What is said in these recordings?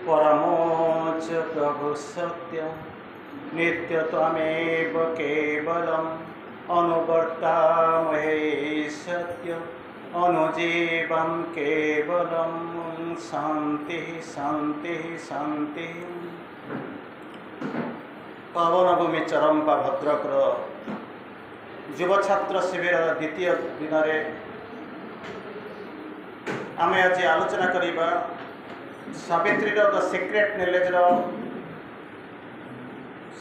परमोच प्रभु सत्य नित्य त्वमेव केवलम् अनुवर्तामहे सत्य अनुजीवं केवलं शांति शांति शांति। पावन भूमि चरंपा भद्रकर युव छात्र शिविर द्वितीय दिन में आम आज आलोचना करिबा Savitri the secret knowledge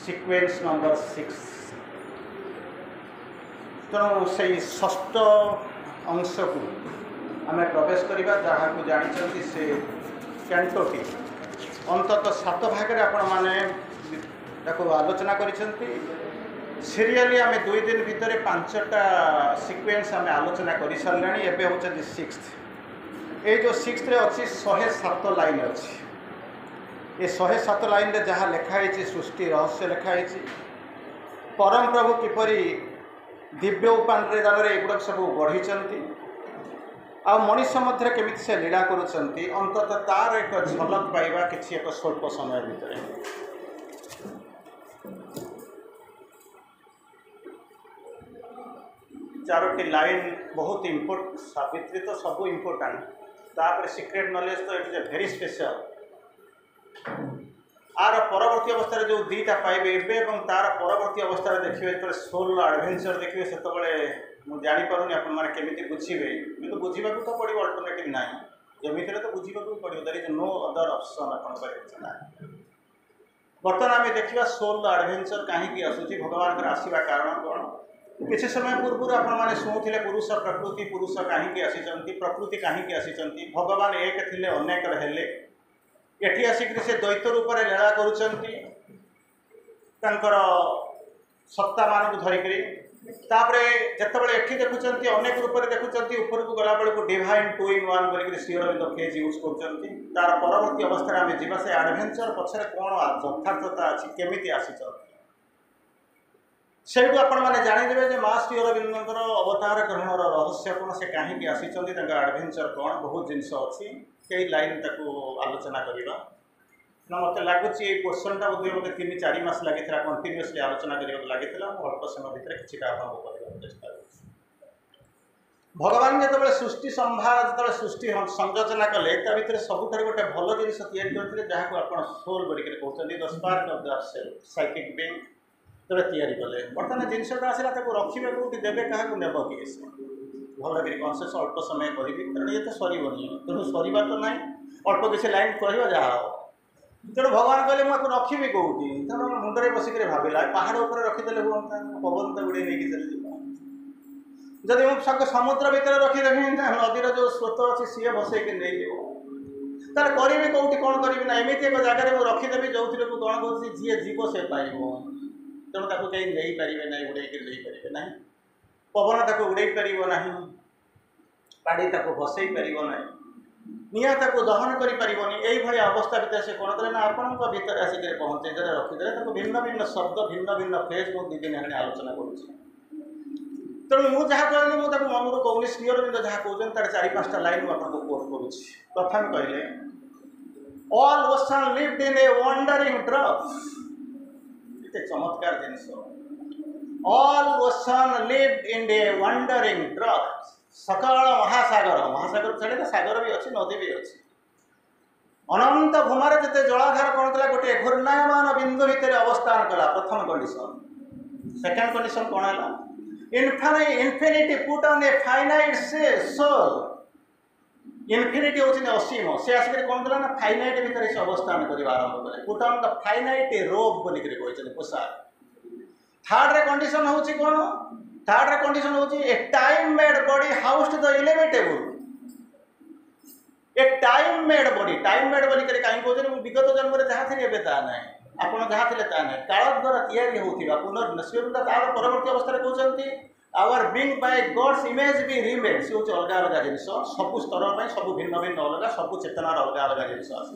sequence number 6। तेणु से षष्ठ अंश को आम प्रवेश करवा जहाँ को जानी से कैंटोटी अंततः 7 भाग में आपण मैंने आलोचना करिसेंती। सीरियली आम 2 दिन भितर 5टा सीक्वेंस आम आलोचना कर सारे। एवं हूँ 6th ये जो 6th अच्छी 107 लाइन अच्छी। ये 107 लाइन रे जहाँ लिखाई सृष्टि रहस्य लिखाई परम प्रभु किपरि दिव्य उपान एगुड़ा सब गढ़ी आ मनीष मध्य केमी से लीला करुँच अंततः तार एक झलक पाइबा किसी एक स्वल्प समय भितर। 4टी लाइन बहुत इम्पोर्टेंट। सावित्री तो सब इम्पोर्टेंट तापर सीक्रेट नॉलेज तो इट इज वेरी स्पेशल। आर परवर्ती अवस्था जो 2टा पाइबे एवं तार परवर्ती अवस्था देखिए जो सोल एडवेंचर देखिए से मुझे जापारे आपमि बुझे कि बुझा तो पड़ो अल्टरनेटिव ना एमती तो बुझा पड़ो। There is no other option आप। बर्तमान आम देखा सोल एडवेंचर कहीं आसूँ भगवान आसवा कारण कौन। किसी समय पूर्व आपने शुणुले पुरुष प्रकृति पुरुष कहीं आसी प्रकृति कहीं आसी भगवान एक थे अनेक हेले एटी आसिक से द्वैत रूप में लीला करुँच सत्ता मान को धरिकी जितेबाला एटी देखुं अनेक रूप में देखुं ऊपर को गला बेलू डिवाइन 2 in 1 बोलिक श्री अरविंद फेज यूज कर परवर्ती अवस्था आम जा से एडवेंचर पछरे कौन यथार्थता अच्छी केमी आसी से आपने जानीदे माँ श्री अरविंदर अवतार ग्रहण रहस्य कौन से कहीं आसी एडवेंचर कौन बहुत जिनस अच्छी कई लाइन आलोचना करवा। मत लगुच ये क्वेश्चन टा बोधे मतलब 3-4 मास लगी कंटिन्यूअसली आलोचना करने लगी अल्प समय भितर कि चेष्टा भगवान जो सृष्टि संभार जो सृष्टि संरचना कले भर सबुठ गोटे भल जिन करते जहाँ को सोल बोलिक कहते the spark of the self psychic being जो कले। बर्तमान जिनसा आसला रखिए कौटी देवे क्या नेब किए भल कि कनसेस अल्प समय करी कारण ये तो सरबनी तेणु सरवा तो ना अल्प किसी लाइन कह जहाँ तेणु भगवान कहले मुझे रखी कौटी तेणु मुंडे बसिक भाविला पहाड़ उपर रखीदे हूँ पवन तो उड़े नहीं चली जदि मुझे समुद्र भितर रखीदेवी नदीर जो स्रोत अच्छी सी बसैक नहीं तार करी कौटी कौन करी ना एमती एक जगह मुझे रखीदेवी जो थी कौन कौन जी जीव से पाइब तेणु ताको कहीं नहीं पारे ना उड़े पारे ना पवन ताको उड़े पार ना पाड़ी ताको भसई पार ना निआ ताको दहन करें यही अवस्था भितर से कौन करें ना आपण भीतर आसिक पहुँचे रखीदे भिन्न भिन्न शब्द भिन्न भिन्न फ्रेज बहुत 2 दिन है आलोचना करुँच। तेणु मुझे जहाँ कहली मुझे मन को कहूनी श्री अरविंद जहाँ कहते तार 4-5टा लाइन आपको कोट करुँच। प्रथम कहले all ocean lived in a wandering drift. चमत्कार जिनस all ocean lived in a wandering drift. सकल महासागर महासागर छाड़े सागर भी अच्छी नदी भी अच्छी अनंत भूमार जिते जलाधार कौन था गोटे घूर्णायमान बिंदु भितर अवस्थान कला। प्रथम कंडीशन। सेकेंड कंडीशन कौन है infinity put on a finite से सोल। इनफिनिटी हूँ असीम से आसिक कौन कला ना फाइनाइट भितर से अवस्थान करने आरंभ कले पुट ऑन द फाइनाइट रोब बोलिक कहते पोशाक। थर्ड कंडीशन हूँ कौन थर्ड कंडीशन हूँ a time made body housed the illimitable. A time made body बोलिक कहीं कहते विगत जन्म में जहाँ थी एवं ता ना आप जहाँ थे ता ना काल द्वारा तैयारी होता पुनर्नश्वर तार परवर्ती अवस्था कहते our being by God's image भी रिमेड से हूँ अलग अलग जिन सब स्तर पर सब भिन्न भिन्न अलग सब चेतनार अलग अलग जिन आस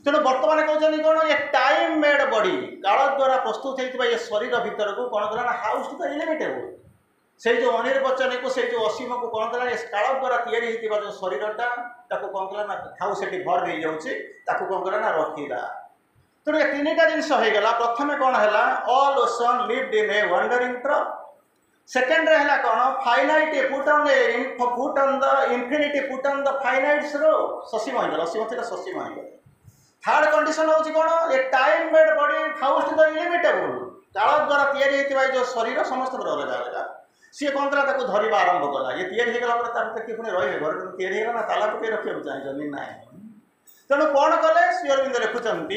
तेणु बर्तमान कहते कौन ये टाइम मेड बॉडी काल द्वारा प्रस्तुत होता ये शरीर भीतर को कौन कला हाउस तो इलेविटेबल से जो अनिर्वचन को से जो असीम को कौन कला काल द्वारा तैयारी होता जो शरीरटा ताको कौन कला ना खाऊ से भर हो जाऊँ कौन कला ना रखा तेणु ये तीनटा जिनस होगा प्रथम कौन है all ocean lived in a wandering truck second है कौन finite put on the infinite put on the finites रो ससीम होगा असीम थी ससीम होगा थर्ड कंडीशन हूँ कौन a time made body housed the illimitable काल द्वारा तैयारी होता जो शरीर समस्त अलग अलग सी कौन कला धरवा आरंभ कला ये तैयारी होगा किए पुणी रही घर तैयारी होगा ना ताला पकड़ रखा चाहिए ना तेणु कौन कले श्री अरविंद लिखुंट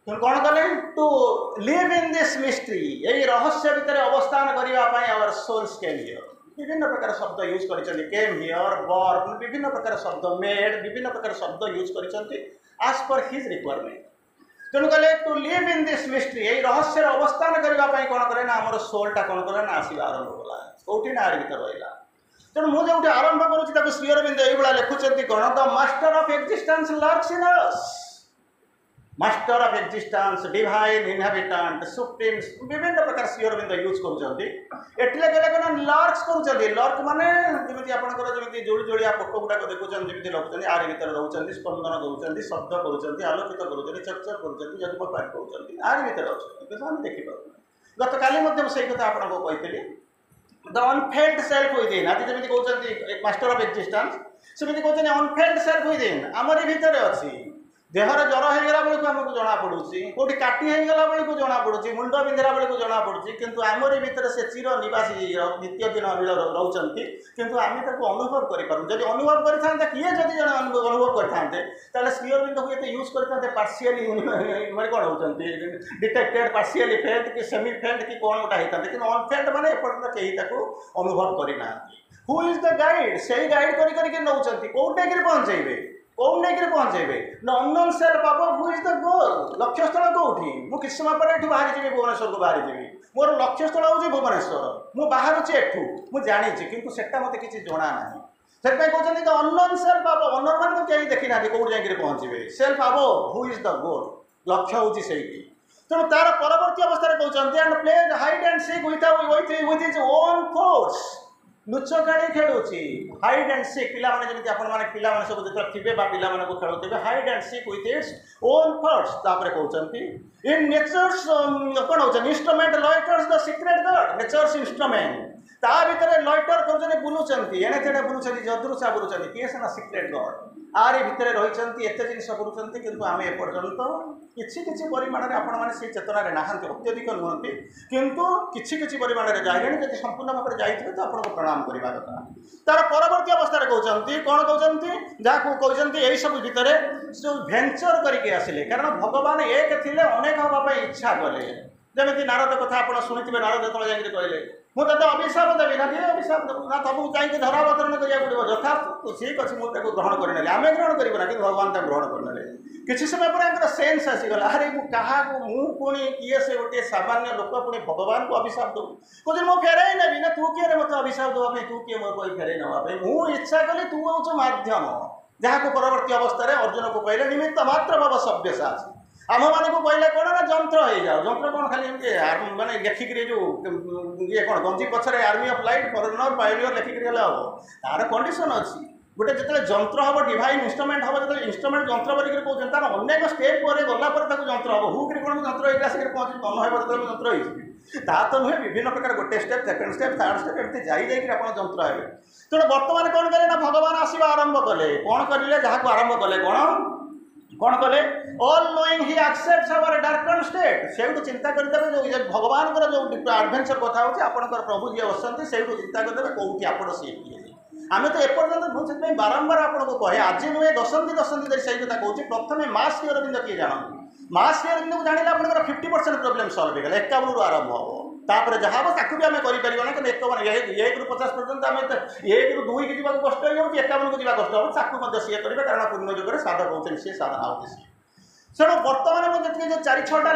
कौन कले to live in this mystery यही रहस्य भितर अवस्थान करने आवर सोल्स केम हियर विभिन्न प्रकार शब्द यूज कर केम हियर बॉर्न विभिन्न प्रकार शब्द मेड विभिन्न प्रकार शब्द यूज कर as per his requirement तेणु कहले to live in this mystery यही रहस्य अवस्थान करने कौन कले ना आम सोलटा कौन कले ना आसवा आरंभ कला कौटी ना भर रहा तेणु मुझे जो आरंभ करुँच श्री अरविंद ये लिखुंट कौन the master of existence lurks in us master of existence divine inhabitant supreme विभिन्न प्रकार श्री अरविंद यूज करें लर्क्स कर लर्क माने जमी आपंकर जोड़ी जोड़िया फोटो गुड़ाक देखुं जमी रखुच्च आर भर रोच स्पंदन करुँच शब्द करुँच आलोकित करुँच चर्चा करुँच जगमग करुँच आर भर अच्छे देखिपार गत काली से कथा आपको कही द अनफेल्ड सेल्फ विदिन आज जमी कहते मास्टर ऑफ एक्जिस्टेंस सेमती कहते अनफेल्ड सेल्फ विदिन आमरी भितर अच्छी देहर ज्वर होगा बेलू आमको जना पड़ी कौटी काटी होगा बेलू जना पड़ी मुंड बिंधला बेलू जना पड़ी किंतु आमरी भितर से चिर निवासी नित्य दिन रोचंती किंतु आम अनुभव करूँ जब अनुभव करते किए जब जन अनुभव करते श्री अरविंद को ये यूज करते पार्शियली मैं कौन होती डिटेक्टेड पार्शियली फेल्ड कि सेमी फेल्ड कि कौन गोटा होता कि अनफेल्ड मैंने एपर्तंत कहीं अनुभव करना हु इज द गाइड से गाइड करके नौ कौटे पहुँचे कौन नहीं पहुँचे अननोन सेल्फ अब हु इज द गोल लक्ष्यस्थल कौटी मुझे किसी समय पर ये बाहरी जी भुवनेश्वर को बाहरी जी मोर लक्ष्यस्थल हूँ भुवनेश्वर मुझे बाहर एठू मुझे जानी कि मत किसी जना ना से कहते अननोन सेल्फ अब अननोन मान तो कहीं देखी ना कौट जाकर पहुँचे सेल्फ अब हु इज द गोल लक्ष्य हूँ से तेणु तार परवर्ती अवस्था कहते and play hide and seek with his own force लुचकाड़ी खेलुची हाइड एंड सीक पिला माने जमिति आपण माने पिला माने सब जत थिबे बा पिला माने को खेलुथिबे hide and seek with its own thoughts तापरे कहउचंती इन नेचर्स कोन होचन instrument loiters the secret God nature's instrument ता भितर लॉइटर करजने बुलुचंती एने तेने बुलुचंती जदुरुसा बुलुचंती किए सना सीक्रेट गॉड आरी भितर रहिचंती एते जिनिस करूचंती किंतु आमे ए पर्यंत किछि परिमाण रे आपण माने से चेतना रे नाहंती अत्यधिक नुहंती किंतु किछि परिमाण रे जाइलेनी जदि संपूर्ण भाव रे जाइथिबे तो आपण को प्रणाम करिबा कथा तार परवर्ती अवस्था रे कहउचंती कोन कहउचंती जाको कहउचंती एई सब भितर जो वेंचर करके आसिले कारण भगवान एक थिले अनेक होबा पई इच्छा कले जमिति नारद कथा आपण सुनिथिबे नारद तळे जाइके कहले मुझे अभिशाप देवी ना दिए अभिशाप देव ना तब जाइए धरावतरण करा पड़ो यथा ठीक अच्छे मुझे ग्रहण कर आम ग्रहण करना कि भगवान ग्रहण करने किसी समय पर सेन्स आसीगला अरे क्या पुणी किए से गोटे सामान्य लोक पुणी भगवान को अभिशाप दू कहे मुझे फेरई नेबी ना तू किए मत अभिशाप देवाई तू किए मोर कोई फेरई नापी मुझे इच्छा कली तू हूँ माध्यम जहाँ को परवर्ती अवस्था अर्जुन को कहले निमित्त मात्र भाव सभ्यसा आम मान को कहले कौन ना जंत्र हो जाओ जंत्र कौन खाली माने लेखिक जो ये कौन गंजी पछरे army of light foreigner pioneer लेखिक हम तार कंडीशन अच्छी गोटे जो जंत्र हम डिवाइन इंस्ट्रूमेंट हम जो इंस्ट्रूमेंट जंत्र बोलिक कहते तार अनेक स्टेप पर गलापर जंत्र हम हुक्रे कौन जंत्र होकर आसिक पहुँच मन हो जंत्र हो तो नुहे विभिन्न प्रकार गोटे step second step third step एमती जाकर आप जंत्र हे तेणु बर्तमान कौन कले ना भगवान आसवा आरंभ कले कौन करें जहाँ आरंभ कले कौन कले all knowing he accepts our darken state से चिंता करदे जो भगवान जो एडवेंचर कथा होची आपनकर प्रभु जी बसंती से चिंता करदे कौटी आपण से आम तो एपर्यंत मुझे बारंबार आपको कहे आज नुहे दशंधि दशंधि से कथा कहूँ प्रथम मास श्री अरविंद किए जानते मास श्री अरविंद को जाने आप 50% प्रोब्लेम सल्व होगा 51 आरंभ हम तापर जहाँ हम ताकू भी आम करें ना कि 1 ରୁ 50 पर्यंत आम 1 ରୁ 2 की जावाक कष्ट हो 51 को जावा कष्ट हम ताकू सी करेंगे कारण पूर्ण जुगे साधक होते सी साधना होते सी ତେଣୁ ବର୍ତ୍ତମାନ ମୁଁ ଯେତିକି ଯେଉଁ 4-6ଟା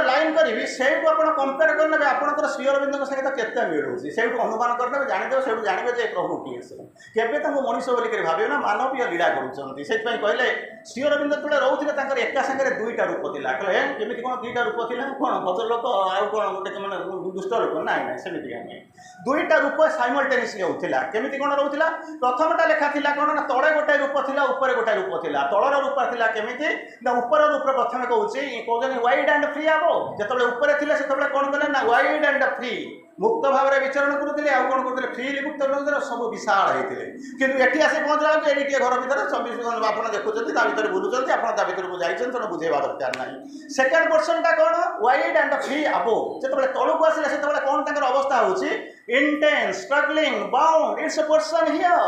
ଲାଇନ୍ କରିବି ସେଇଠୁ ଆପଣ କମ୍ପେୟାର କରିନେବେ ଆପଣଙ୍କର ଶ୍ରୀ ଅରବିନ୍ଦଙ୍କ ସହିତ କେତେ ମିଳୁଛି ସେଇଠୁ ଅନୁମାନ କରିନେବେ ଜାଣିଦେବେ ସେଇଠୁ ଜାଣିବେ ଯେ ପ୍ରଭୁ କିଏ ସେ କେବେ ତାଙ୍କୁ ମଣିଷ ବୋଲିକରି ଭାବିବେ ନା ମାନବୀୟ ଲୀଳା କରୁଛନ୍ତି। ସେଥିପାଇଁ କହିଲେ ଶ୍ରୀ ଅରବିନ୍ଦ ଯେତେବେଳେ ରହୁଥିଲେ ତାଙ୍କର ଏକା ସାଙ୍ଗରେ 2ଟା ରୂପ ଥିଲା। କହିଲେ କେମିତି କ'ଣ 2ଟା ରୂପ ଥିଲା କ'ଣ ଭଦ୍ର ଲୋକ ଆଉ କ'ଣ ଗୋଟେ ମାନେ ଦୁଷ୍ଟ ଲୋକ ନାଇଁ ନାଇଁ ସେମିତିକା ନୁହେଁ 2ଟା ରୂପ ସାଇମଲ୍ଟେନିୟସଲି ହେଉଥିଲା। କେମିତି କ'ଣ ରହୁଥିଲା ପ୍ରଥମଟା ଲେଖା ଥିଲା କ'ଣ ନା ତଳେ ଗୋଟେ ରୂପ ଥିଲା ଉପରେ ଗୋଟେ ରୂପ ଥିଲା। ତଳର ରୂପ ଥିଲା କେମିତି ନା ଉପର ରୂପ ପ୍ରଥମେ କହୁଛି କହୁଛନ୍ତି ୱାଇଡ୍ ଆଣ୍ଡ ଫ୍ରି ହବ ଯେତେବେଳେ ଉପରେ ଥିଲେ ସେତେବେଳେ କ'ଣ କଲେ ନା ୱାଇଡ୍ ଆଣ୍ଡ ଫ୍ରି ମୁକ୍ତ ଭାବରେ ବିଚରଣ କରୁଥିଲେ ଆଉ କ'ଣ କରୁଥିଲେ ଫ୍ରିଲି ମୁକ୍ତ କରୁଥିଲେ ସବୁ ବିଶାଳ ହେଇଥିଲେ। କିନ୍ତୁ ଏଠି ଆସି ପହଞ୍ଚିଲା ବେଳକୁ ଏଠି ଟିକେ ଘର ଭିତରେ 24 ଘଣ୍ଟା ଆପଣ ଦେଖୁଛନ୍ତି ତା ଭିତରେ ବୁଲୁଛନ୍ତି ଆପଣ ତା ଭିତରକୁ ଯାଇଛନ୍ତି ତେଣୁ ବୁଝେଇବା ଦରକାର ନାହିଁ। ସେକେଣ୍ଡ ପର୍ସନଟା କ'ଣ ୱାଇଡ୍ ଆଣ୍ଡ ଫ୍ରି ହବ ଯେତେବେଳେ ତଳକୁ ଆସିଲେ ସେତେବେଳେ କ'ଣ ତାଙ୍କର ଅବସ୍ଥା ହେଉଛି intense struggling bound it's a person here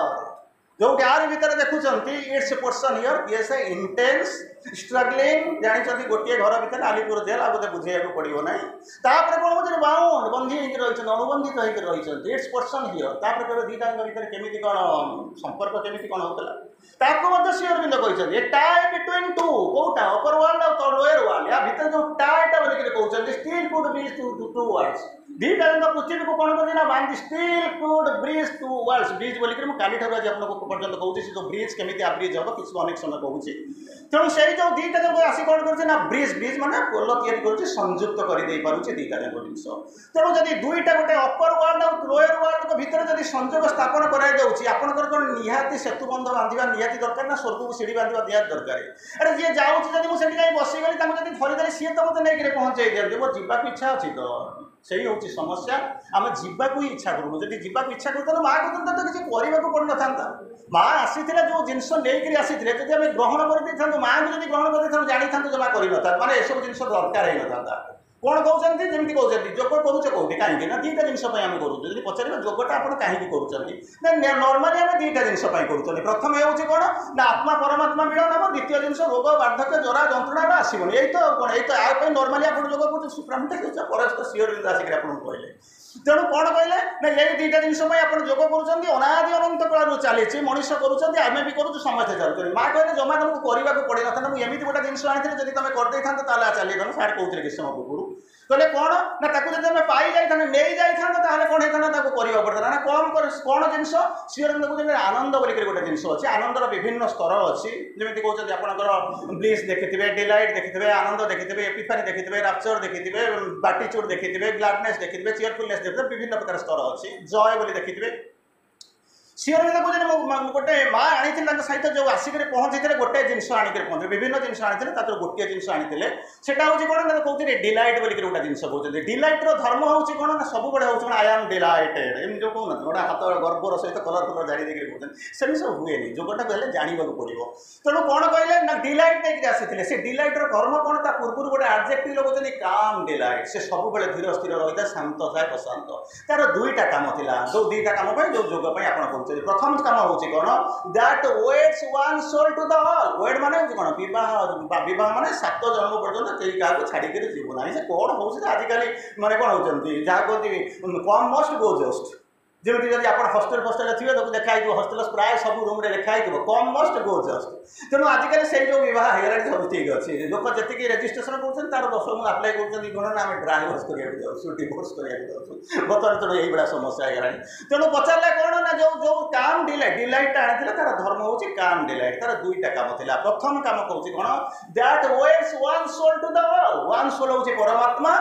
ଯୋଉଠି ଆରି ଭିତରେ ଦେଖୁଛନ୍ତି it's a person here is a intense struggling ଜାଣିଛନ୍ତି ଗୋଟିଏ ଘର ଭିତରେ ଆଲିପୁର ଜେଲ୍ ଆଉ ବୋଧେ ବୁଝେଇବାକୁ ପଡ଼ିବ ନାହିଁ। ତାପରେ କ'ଣ କହୁଛନ୍ତି ବାଉଣ୍ଡ ବନ୍ଦୀ ହେଇକି ରହିଛନ୍ତି ଅନୁବନ୍ଧିତ ହେଇକି ରହିଛନ୍ତି ଇଟ୍ସ ପର୍ସନ ହିୟର। ତାପରେ କେବେ ଦୁଇଟାଙ୍କ ଭିତରେ କେମିତି କ'ଣ ସମ୍ପର୍କ କେମିତି କ'ଣ ହେଉଥିଲା ତାକୁ ମଧ୍ୟ ଶ୍ରୀ ଅରବିନ୍ଦ କହିଛନ୍ତି ଏ ଟାଏ ବିଟୱିନ୍ ଟୁ କୋଉଟା ଅପର ୱାର୍ଲଡ ଆଉ ଲୋୟର ୱାର୍ଲଡ ୟା ଭିତରେ ଯେଉଁ ଟାଏଟା ବୋଲିକି କହୁଛନ୍ତି still could bridge two worlds ଦୁଇଟା ଯାକ ପୃଥିବୀକୁ କ'ଣ କରୁଛି ନା ବାନ୍ଧି still could bridge two worlds bridge ବୋଲିକି ମୁଁ କାଲିଠାରୁ ଆଜି ଆପଣଙ୍କୁ ପର୍ଯ୍ୟନ୍ତ କହୁଛି ସେ ଯେଉଁ ବ୍ରିଜ୍ କେମିତି ବ୍ରିଜ୍ ହେବ କିଛି ଅନେକ ସମୟ କହୁଛି। ତେଣୁ ସେଇ ଯେଉଁ ଦୁଇଟା ଯାକ ଆସି କ'ଣ କରୁଛି ନା ବ୍ରିଜ୍ ମାନେ ପୋଲ ତିଆରି କରୁଛି ସଂଯୁକ୍ତ କରିଦେଇପାରୁଛି ଦୁଇଟା ଯାକ ଜିନିଷ। ତେଣୁ ଯଦି ଦୁଇଟା ଗୋଟେ ଅପର ୱାର୍ଲଡ ଆଉ ଲୋୟର ୱାର୍ଲଡଙ୍କ ଭିତରେ ଯଦି ସଂଯୋଗ ସ୍ଥାପନ କରାଯାଉଛି ଆପଣଙ୍କର କ'ଣ ନିହାତି ସେତୁ ବନ୍ଧ ବାନ୍ଧିବା ନିହାତି ଦରକାର ନା ସ୍ୱର୍ଗକୁ ସିଡ଼ି ବାନ୍ଧିବା ନିହାତି ଦରକାର। ଆରେ ଯିଏ ଯାଉଛି ଯଦି ମୁଁ ସେଠି ଯାଇ ବସିଗଲି ତାଙ୍କୁ ଯଦି ଧରିଦେଲି ସିଏ ତ ମୋତେ ନେଇକରି ପହଞ୍ଚେଇ ଦିଅନ୍ତି ମୋର ଯିବାକୁ ଇଚ୍ଛା ଅଛି ତ ସେଇ ହେଉଛି ସମସ୍ୟା ଆମେ ଯିବାକୁ ହିଁ ଇଚ୍ଛା କରୁନୁ। ଯଦି ଯିବାକୁ ଇଚ୍ଛା କରୁଥାନ୍ତୁ ମା କହୁଛନ୍ତି ତ କିଛି କରିବାକୁ ପଡ଼ିନଥାନ୍ତା। ମା ଆସିଥିଲେ ଯେଉଁ ଜିନିଷ ନେଇକରି ଆସିଥିଲେ ଯଦି ଆମେ ଗ୍ରହଣ କରିଦେଇଥାନ୍ତୁ ମାଆଙ୍କୁ ଯଦି ଗ୍ରହଣ କରିଦେଇଥାନ୍ତୁ ଜାଣିଥାନ୍ତୁ ଜମା କରିନଥାନ୍ତୁ ମାନେ ଏସବୁ ଜିନିଷ ଦରକାର ହେଇନଥାନ୍ତା। କ'ଣ କହୁଛନ୍ତି ଯେମିତି କହୁଛନ୍ତି ଯୋଗ କରୁଛ କେଉଁଠି କାହିଁକି ନା ଦୁଇଟା ଜିନିଷ ପାଇଁ ଆମେ କରୁଛୁ। ଯଦି ପଚାରିବା ଯୋଗଟା ଆପଣ କାହିଁକି କରୁଛନ୍ତି ନା ନର୍ମାଲି ଆମେ ଦୁଇଟା ଜିନିଷ ପାଇଁ କରୁଛନ୍ତି। ପ୍ରଥମେ ହେଉଛି କ'ଣ ନା ଆତ୍ମା ପରମାତ୍ମା ମିଳନ ହେବ ଦ୍ୱିତୀୟ ଜିନିଷ ରୋଗ ବାର୍ଦ୍ଧକ୍ୟ ଜରା ଯନ୍ତ୍ରଣା ଆସିବନି ଏଇ ତ କ'ଣ ଏଇ ତ ଆ ପାଇଁ ନର୍ମାଲି ଆପଣ ଯୋଗ କରୁଛନ୍ତି ସୁପ୍ରାମିଟା ପରସ୍ତ ଶ୍ରୀ ଅରବିନ୍ଦ ଆସିକରି ଆପଣଙ୍କୁ କହିଲେ। ତେଣୁ କ'ଣ କହିଲେ ନା ଏଇ ଦୁଇଟା ଜିନିଷ ପାଇଁ ଆପଣ ଯୋଗ କରୁଛନ୍ତି ଅନାଦି ଅନନ୍ତ କାଳରୁ ଚାଲିଛି ମଣିଷ କରୁଛନ୍ତି ଆମେ ବି କରୁଛୁ ସମସ୍ତେ ଚାଲୁଛନ୍ତି। ମା କହିଲେ ଜମା ତମକୁ କରିବାକୁ ପଡ଼ିନଥାନ୍ତା ମୁଁ ଏମିତି ଗୋଟେ ଜିନିଷ ଆଣିଥିଲି ଯଦି ତମେ କରିଦେଇଥାନ୍ତ ତାହେଲେ ଚାଲିଗଲ ସାର୍ କହୁଥିଲେ କିଛି ସମୟ ପୂର୍ବରୁ କହିଲେ କ'ଣ ନା ତାକୁ ଯଦି ଆମେ ପାଇଯାଇଥାନ୍ତେ ନେଇଯାଇଥାନ୍ତେ ତାହେଲେ କ'ଣ ହେଇଥାନ୍ତା ତାକୁ କରିବାକୁ ପଡ଼ିଥାନ୍ତା ନା କ'ଣ ଜିନିଷ ଶ୍ରୀ ଅରବିନ୍ଦ କହୁଛନ୍ତି ଆନନ୍ଦ ବୋଲିକରି ଗୋଟେ ଜିନିଷ ଅଛି। ଆନନ୍ଦର ବିଭିନ୍ନ ସ୍ତର ଅଛି ଯେମିତି କହୁଛନ୍ତି ଆପଣଙ୍କର ବ୍ଲିସ୍ ଦେଖିଥିବେ ଡିଲାଇଟ୍ ଦେଖିଥିବେ ଆନନ୍ଦ ଦେଖିଥିବେ ଏପିଫାନି ଦେଖିଥିବେ ରାପ୍ଚର ଦେଖିଥିବେ ବାଟିଚୁଡ୍ ଦେଖିଥିବେ ଗ୍ଲାଡନେସ୍ ଦେଖିଥିବେ ଚିୟରଫୁଲନେସ୍ ଦେଖିଥିବେ ବିଭିନ୍ନ ପ୍ରକାର ସ୍ତର ଅଛି ଜୟ ବୋଲି ଦେଖିଥିବେ। ଶ୍ରୀ ଅରବିନ୍ଦ କହୁଛନ୍ତି ଗୋଟେ ମା ଆଣିଥିଲେ ତାଙ୍କ ସହିତ ଯେଉଁ ଆସିକରି ପହଞ୍ଚିଥିଲେ ଗୋଟେ ଜିନିଷ ଆଣିକରି ପହଞ୍ଚିଲେ ବିଭିନ୍ନ ଜିନିଷ ଆଣିଥିଲେ ତାଙ୍କର ଗୋଟିଏ ଜିନିଷ ଆଣିଥିଲେ ସେଟା ହେଉଛି କ'ଣ ନା କହୁଥିଲେ ଡିଲାଇଟ୍ ବୋଲିକରି ଗୋଟେ ଜିନିଷ କହୁଛନ୍ତି। ଡିଲାଇଟ୍ର ଧର୍ମ ହେଉଛି କ'ଣ ନା ସବୁବେଳେ ହେଉଛି କ'ଣ ଆଇ ଆମ୍ ଡିଲାଇଟେଡ୍ ଏମିତି ଯେଉଁ କହୁନାହାନ୍ତି ଗୋଟେ ହାତ ଗର୍ବର ସହିତ କଲର୍ ଝାଡ଼ି ଦେଇକରି କହୁଛନ୍ତି ସେମିତି ସବୁ ହୁଏନି ଯୋଗଟାକୁ ହେଲେ ଜାଣିବାକୁ ପଡ଼ିବ। ତେଣୁ କ'ଣ କହିଲେ ନା ଡିଲାଇଟ୍ ନେଇକରି ଆସିଥିଲେ ସେ ଡିଲାଇଟ୍ର କର୍ମ କ'ଣ ତା ପୂର୍ବରୁ ଗୋଟେ ଆଡଜେକ୍ଟିଭ୍ ଲଗାଉଛନ୍ତି କାମ୍ ଡିଲାଇଟ୍ ସେ ସବୁବେଳେ ଧୀର ସ୍ଥିର ରହିଥାଏ ଶାନ୍ତ ଥାଏ ପ୍ରଶାନ୍ତ। ତାର ଦୁଇଟା କାମ ଥିଲା ଯେଉଁ ଦୁଇଟା କାମ ପାଇଁ ଯେଉଁ ଯୋଗ ପାଇଁ ଆପଣ କରୁଛନ୍ତି। ପ୍ରଥମ କାମ ହେଉଛି କ'ଣ that weds one soul to the all wait ମାନେ ହେଉଛି କ'ଣ ବିବାହ ମାନେ 7 ଜନ୍ମ ପର୍ଯ୍ୟନ୍ତ କେହି କାହାକୁ ଛାଡ଼ିକରି ଯିବୁ ନାହିଁ। ସେ କ'ଣ ହେଉଛି ଆଜିକାଲି ମାନେ କ'ଣ ହେଉଛନ୍ତି ଯାହା କହନ୍ତି କମ୍ ମଷ୍ଟ ଗୋ ଜଷ୍ଟ ଯେମିତି ଯଦି ଆପଣ ହଷ୍ଟେଲରେ ଥିବେ ତାକୁ ଲେଖା ହେଇଥିବ ହଷ୍ଟେଲ ପ୍ରାୟ ସବୁ ରୁମ୍ରେ ଲେଖା ହେଇଥିବ କମ୍ ମଷ୍ଟ ଗୋ ଜଷ୍ଟ। ତେଣୁ ଆଜିକାଲି ସେଇ ଯେଉଁ ବିବାହ ହେଇଗଲାଣି ସବୁ ଠିକ୍ ଅଛି ଲୋକ ଯେତିକି ରେଜିଷ୍ଟ୍ରେସନ କରୁଛନ୍ତି ତାର 10 ଗୁଣ ଆପ୍ଲାଏ କରୁଛନ୍ତି କ'ଣ ନା ଆମେ ଡ୍ରାଇଭର୍ସ କରିବାକୁ ଯାଉଛୁ ଡିଭୋର୍ସ କରିବାକୁ ଯାଉଛୁ ବର୍ତ୍ତମାନ ତେଣୁ ଏଇଭଳିଆ ସମସ୍ୟା ହେଇଗଲାଣି। ତେଣୁ ପଚାରିଲେ କ'ଣ ନା ଯେଉଁ କାମ୍ ଡିଲାଇଟ୍ଟା ଆଣିଥିଲେ ତାର ଧର୍ମ ହେଉଛି କାମ୍ ଡିଲାଇଟ୍ ତାର ଦୁଇଟା କାମ ଥିଲା। ପ୍ରଥମ କାମ କହୁଛି କ'ଣ that weds one soul to the all one soul ହେଉଛି ପରମାତ୍ମା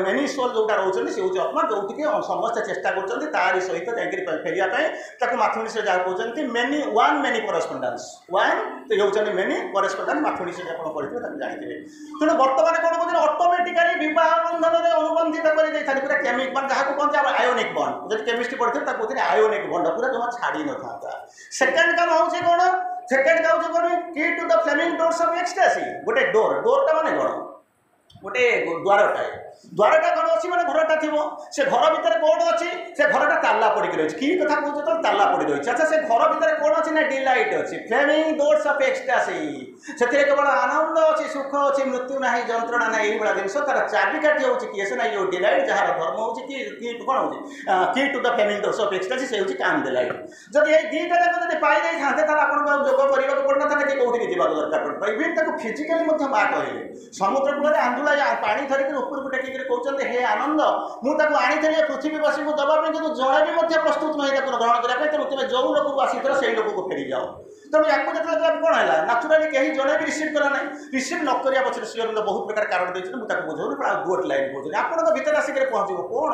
ମେନି ସୋଲ୍ ଯେଉଁଟା ରହୁଛନ୍ତି ସେ ହେଉଛି ଆତ୍ମା ଯେଉଁଠିକି ସମସ୍ତେ ଚେଷ୍ଟା କରୁଛନ୍ତି ତାରି ସହିତ ଯାଇକରି ଫେରିବା ପାଇଁ ତାକୁ ମାଥମେଟିକ୍ସରେ ଯାହା କହୁଛନ୍ତି ମେନି କରେସ୍ପଣ୍ଡାନ୍ସ ୱାନ୍ ହେଉଛନ୍ତି ମେନି କରେସ୍ପଣ୍ଡାନ୍ସ ମାଥମେଟିକ୍ସରେ ଆପଣ ପଢ଼ିଥିବେ ତାକୁ ଜାଣିଥିବେ। ତେଣୁ ବର୍ତ୍ତମାନ କ'ଣ କହୁଛନ୍ତି ଅଟୋମେଟିକାଲି ବିବାହ ବନ୍ଧନରେ ଅନୁବନ୍ଧିତ କରିଦେଇଥାନ୍ତି ପୁରା କେମିକ୍ ମାନେ ଯାହାକୁ କହନ୍ତି ଆମର ଆୟୋନିକ୍ ବଣ୍ଡ ଯଦି କେମିଷ୍ଟ୍ରି ପଢ଼ିଥିବେ ତାକୁ କହୁଛନ୍ତି ଆୟୋନିକ୍ ବଣ୍ଡ ପୁରା ଜମା ଛାଡ଼ି ନଥାନ୍ତା। ସେକେଣ୍ଡ କାମ ହେଉଛି କ'ଣ ସେକେଣ୍ଡ କାମ ହେଉଛି କ'ଣ କି to the flaming doors of ecstasy ଗୋଟେ ଡୋର୍ଟା ମାନେ କ'ଣ ଗୋଟେ ଦ୍ୱାରଟା କ'ଣ ଅଛି ମାନେ ଘରଟା ଥିବ ସେ ଘର ଭିତରେ କ'ଣ ଅଛି ସେ ଘରଟା ତାଲା ପଡ଼ିକି ରହିଛି କି କଥା କହୁଛ ତ ତାଲା ପଡ଼ି ରହିଛି। ଆଚ୍ଛା ସେ ଘର ଭିତରେ କ'ଣ ଅଛି ନା ଡିଲାଇଟ୍ ଅଛି ଫ୍ଲେମିଂ ଡୋର୍ସ ଅଫ୍ ଏକ୍ସଟାସି ସେଥିରେ କେବଳ ଆନନ୍ଦ ଅଛି ସୁଖ ଅଛି ମୃତ୍ୟୁ ନାହିଁ ଯନ୍ତ୍ରଣା ନାହିଁ ଏଇଭଳିଆ ଜିନିଷ ତାର ଚାବିକାଠି ହେଉଛି କିଏ ସେ ନାହିଁ ଯେଉଁ ଡିଲାଇଟ୍ ଯାହାର ଧର୍ମ ହେଉଛି କି କ'ଣ ହେଉଛି କି to the flaming doors of ecstasy ସେ ହେଉଛି କାମ୍ ଡିଲାଇଟ୍। ଯଦି ଏଇ ଦୁଇଟା ଯାକ ଯଦି ପାଇଯାଇଥାନ୍ତେ ତାହେଲେ ଆପଣଙ୍କୁ ଆଉ ଯୋଗ କରିବାକୁ ପଡ଼ିନଥାନ୍ତା କି କେଉଁଠିକି ପିଇବା ଦରକାର ପଡ଼ିବ ଇଭେନ୍ ତାକୁ ଫିଜିକାଲି ମଧ୍ୟ ମା କହିଲେ ସମୁଦ୍ର କୂଳରେ ଆଞ୍ଜୁଳା ପାଣି ଧରିକି ଉପରକୁ ଟେକିକି କହୁଛନ୍ତି ହେ ଆନନ୍ଦ ମୁଁ ତାକୁ ଆଣିଥିଲି ପୃଥିବୀବାସୀଙ୍କୁ ଦେବା ପାଇଁ କିନ୍ତୁ ଜଣେ ବି ମଧ୍ୟ ପ୍ରସ୍ତୁତ ନୁହେଁ ତାକୁ ଗ୍ରହଣ କରିବା ପାଇଁ ତେଣୁ ତୁମେ ଯେଉଁ ଲୋକକୁ ଆସିଥିଲ ସେଇ ଲୋକକୁ ଫେରିଯାଅ ତେଣୁ ୟାକୁ ଯେତେବେଳେ କ'ଣ ହେଲା ନାଚୁରାଲି କେହି ଜଣେ ବି ରିସିଭ୍ କଲା ନାହିଁ ରିସିଭ୍ ନ କରିବା ପଛରେ ଶ୍ରୀ ଅରବିନ୍ଦ ବହୁତ ପ୍ରକାର କାରଣ ଦେଇଛନ୍ତି ମୁଁ ତାକୁ ବୁଝାଉନି ଆଉ ଗୋଟେ ଲାଇନ୍ କହୁଛନ୍ତି ଆପଣଙ୍କ ଭିତରେ ଆସିକରି ପହଞ୍ଚିବ କ'ଣ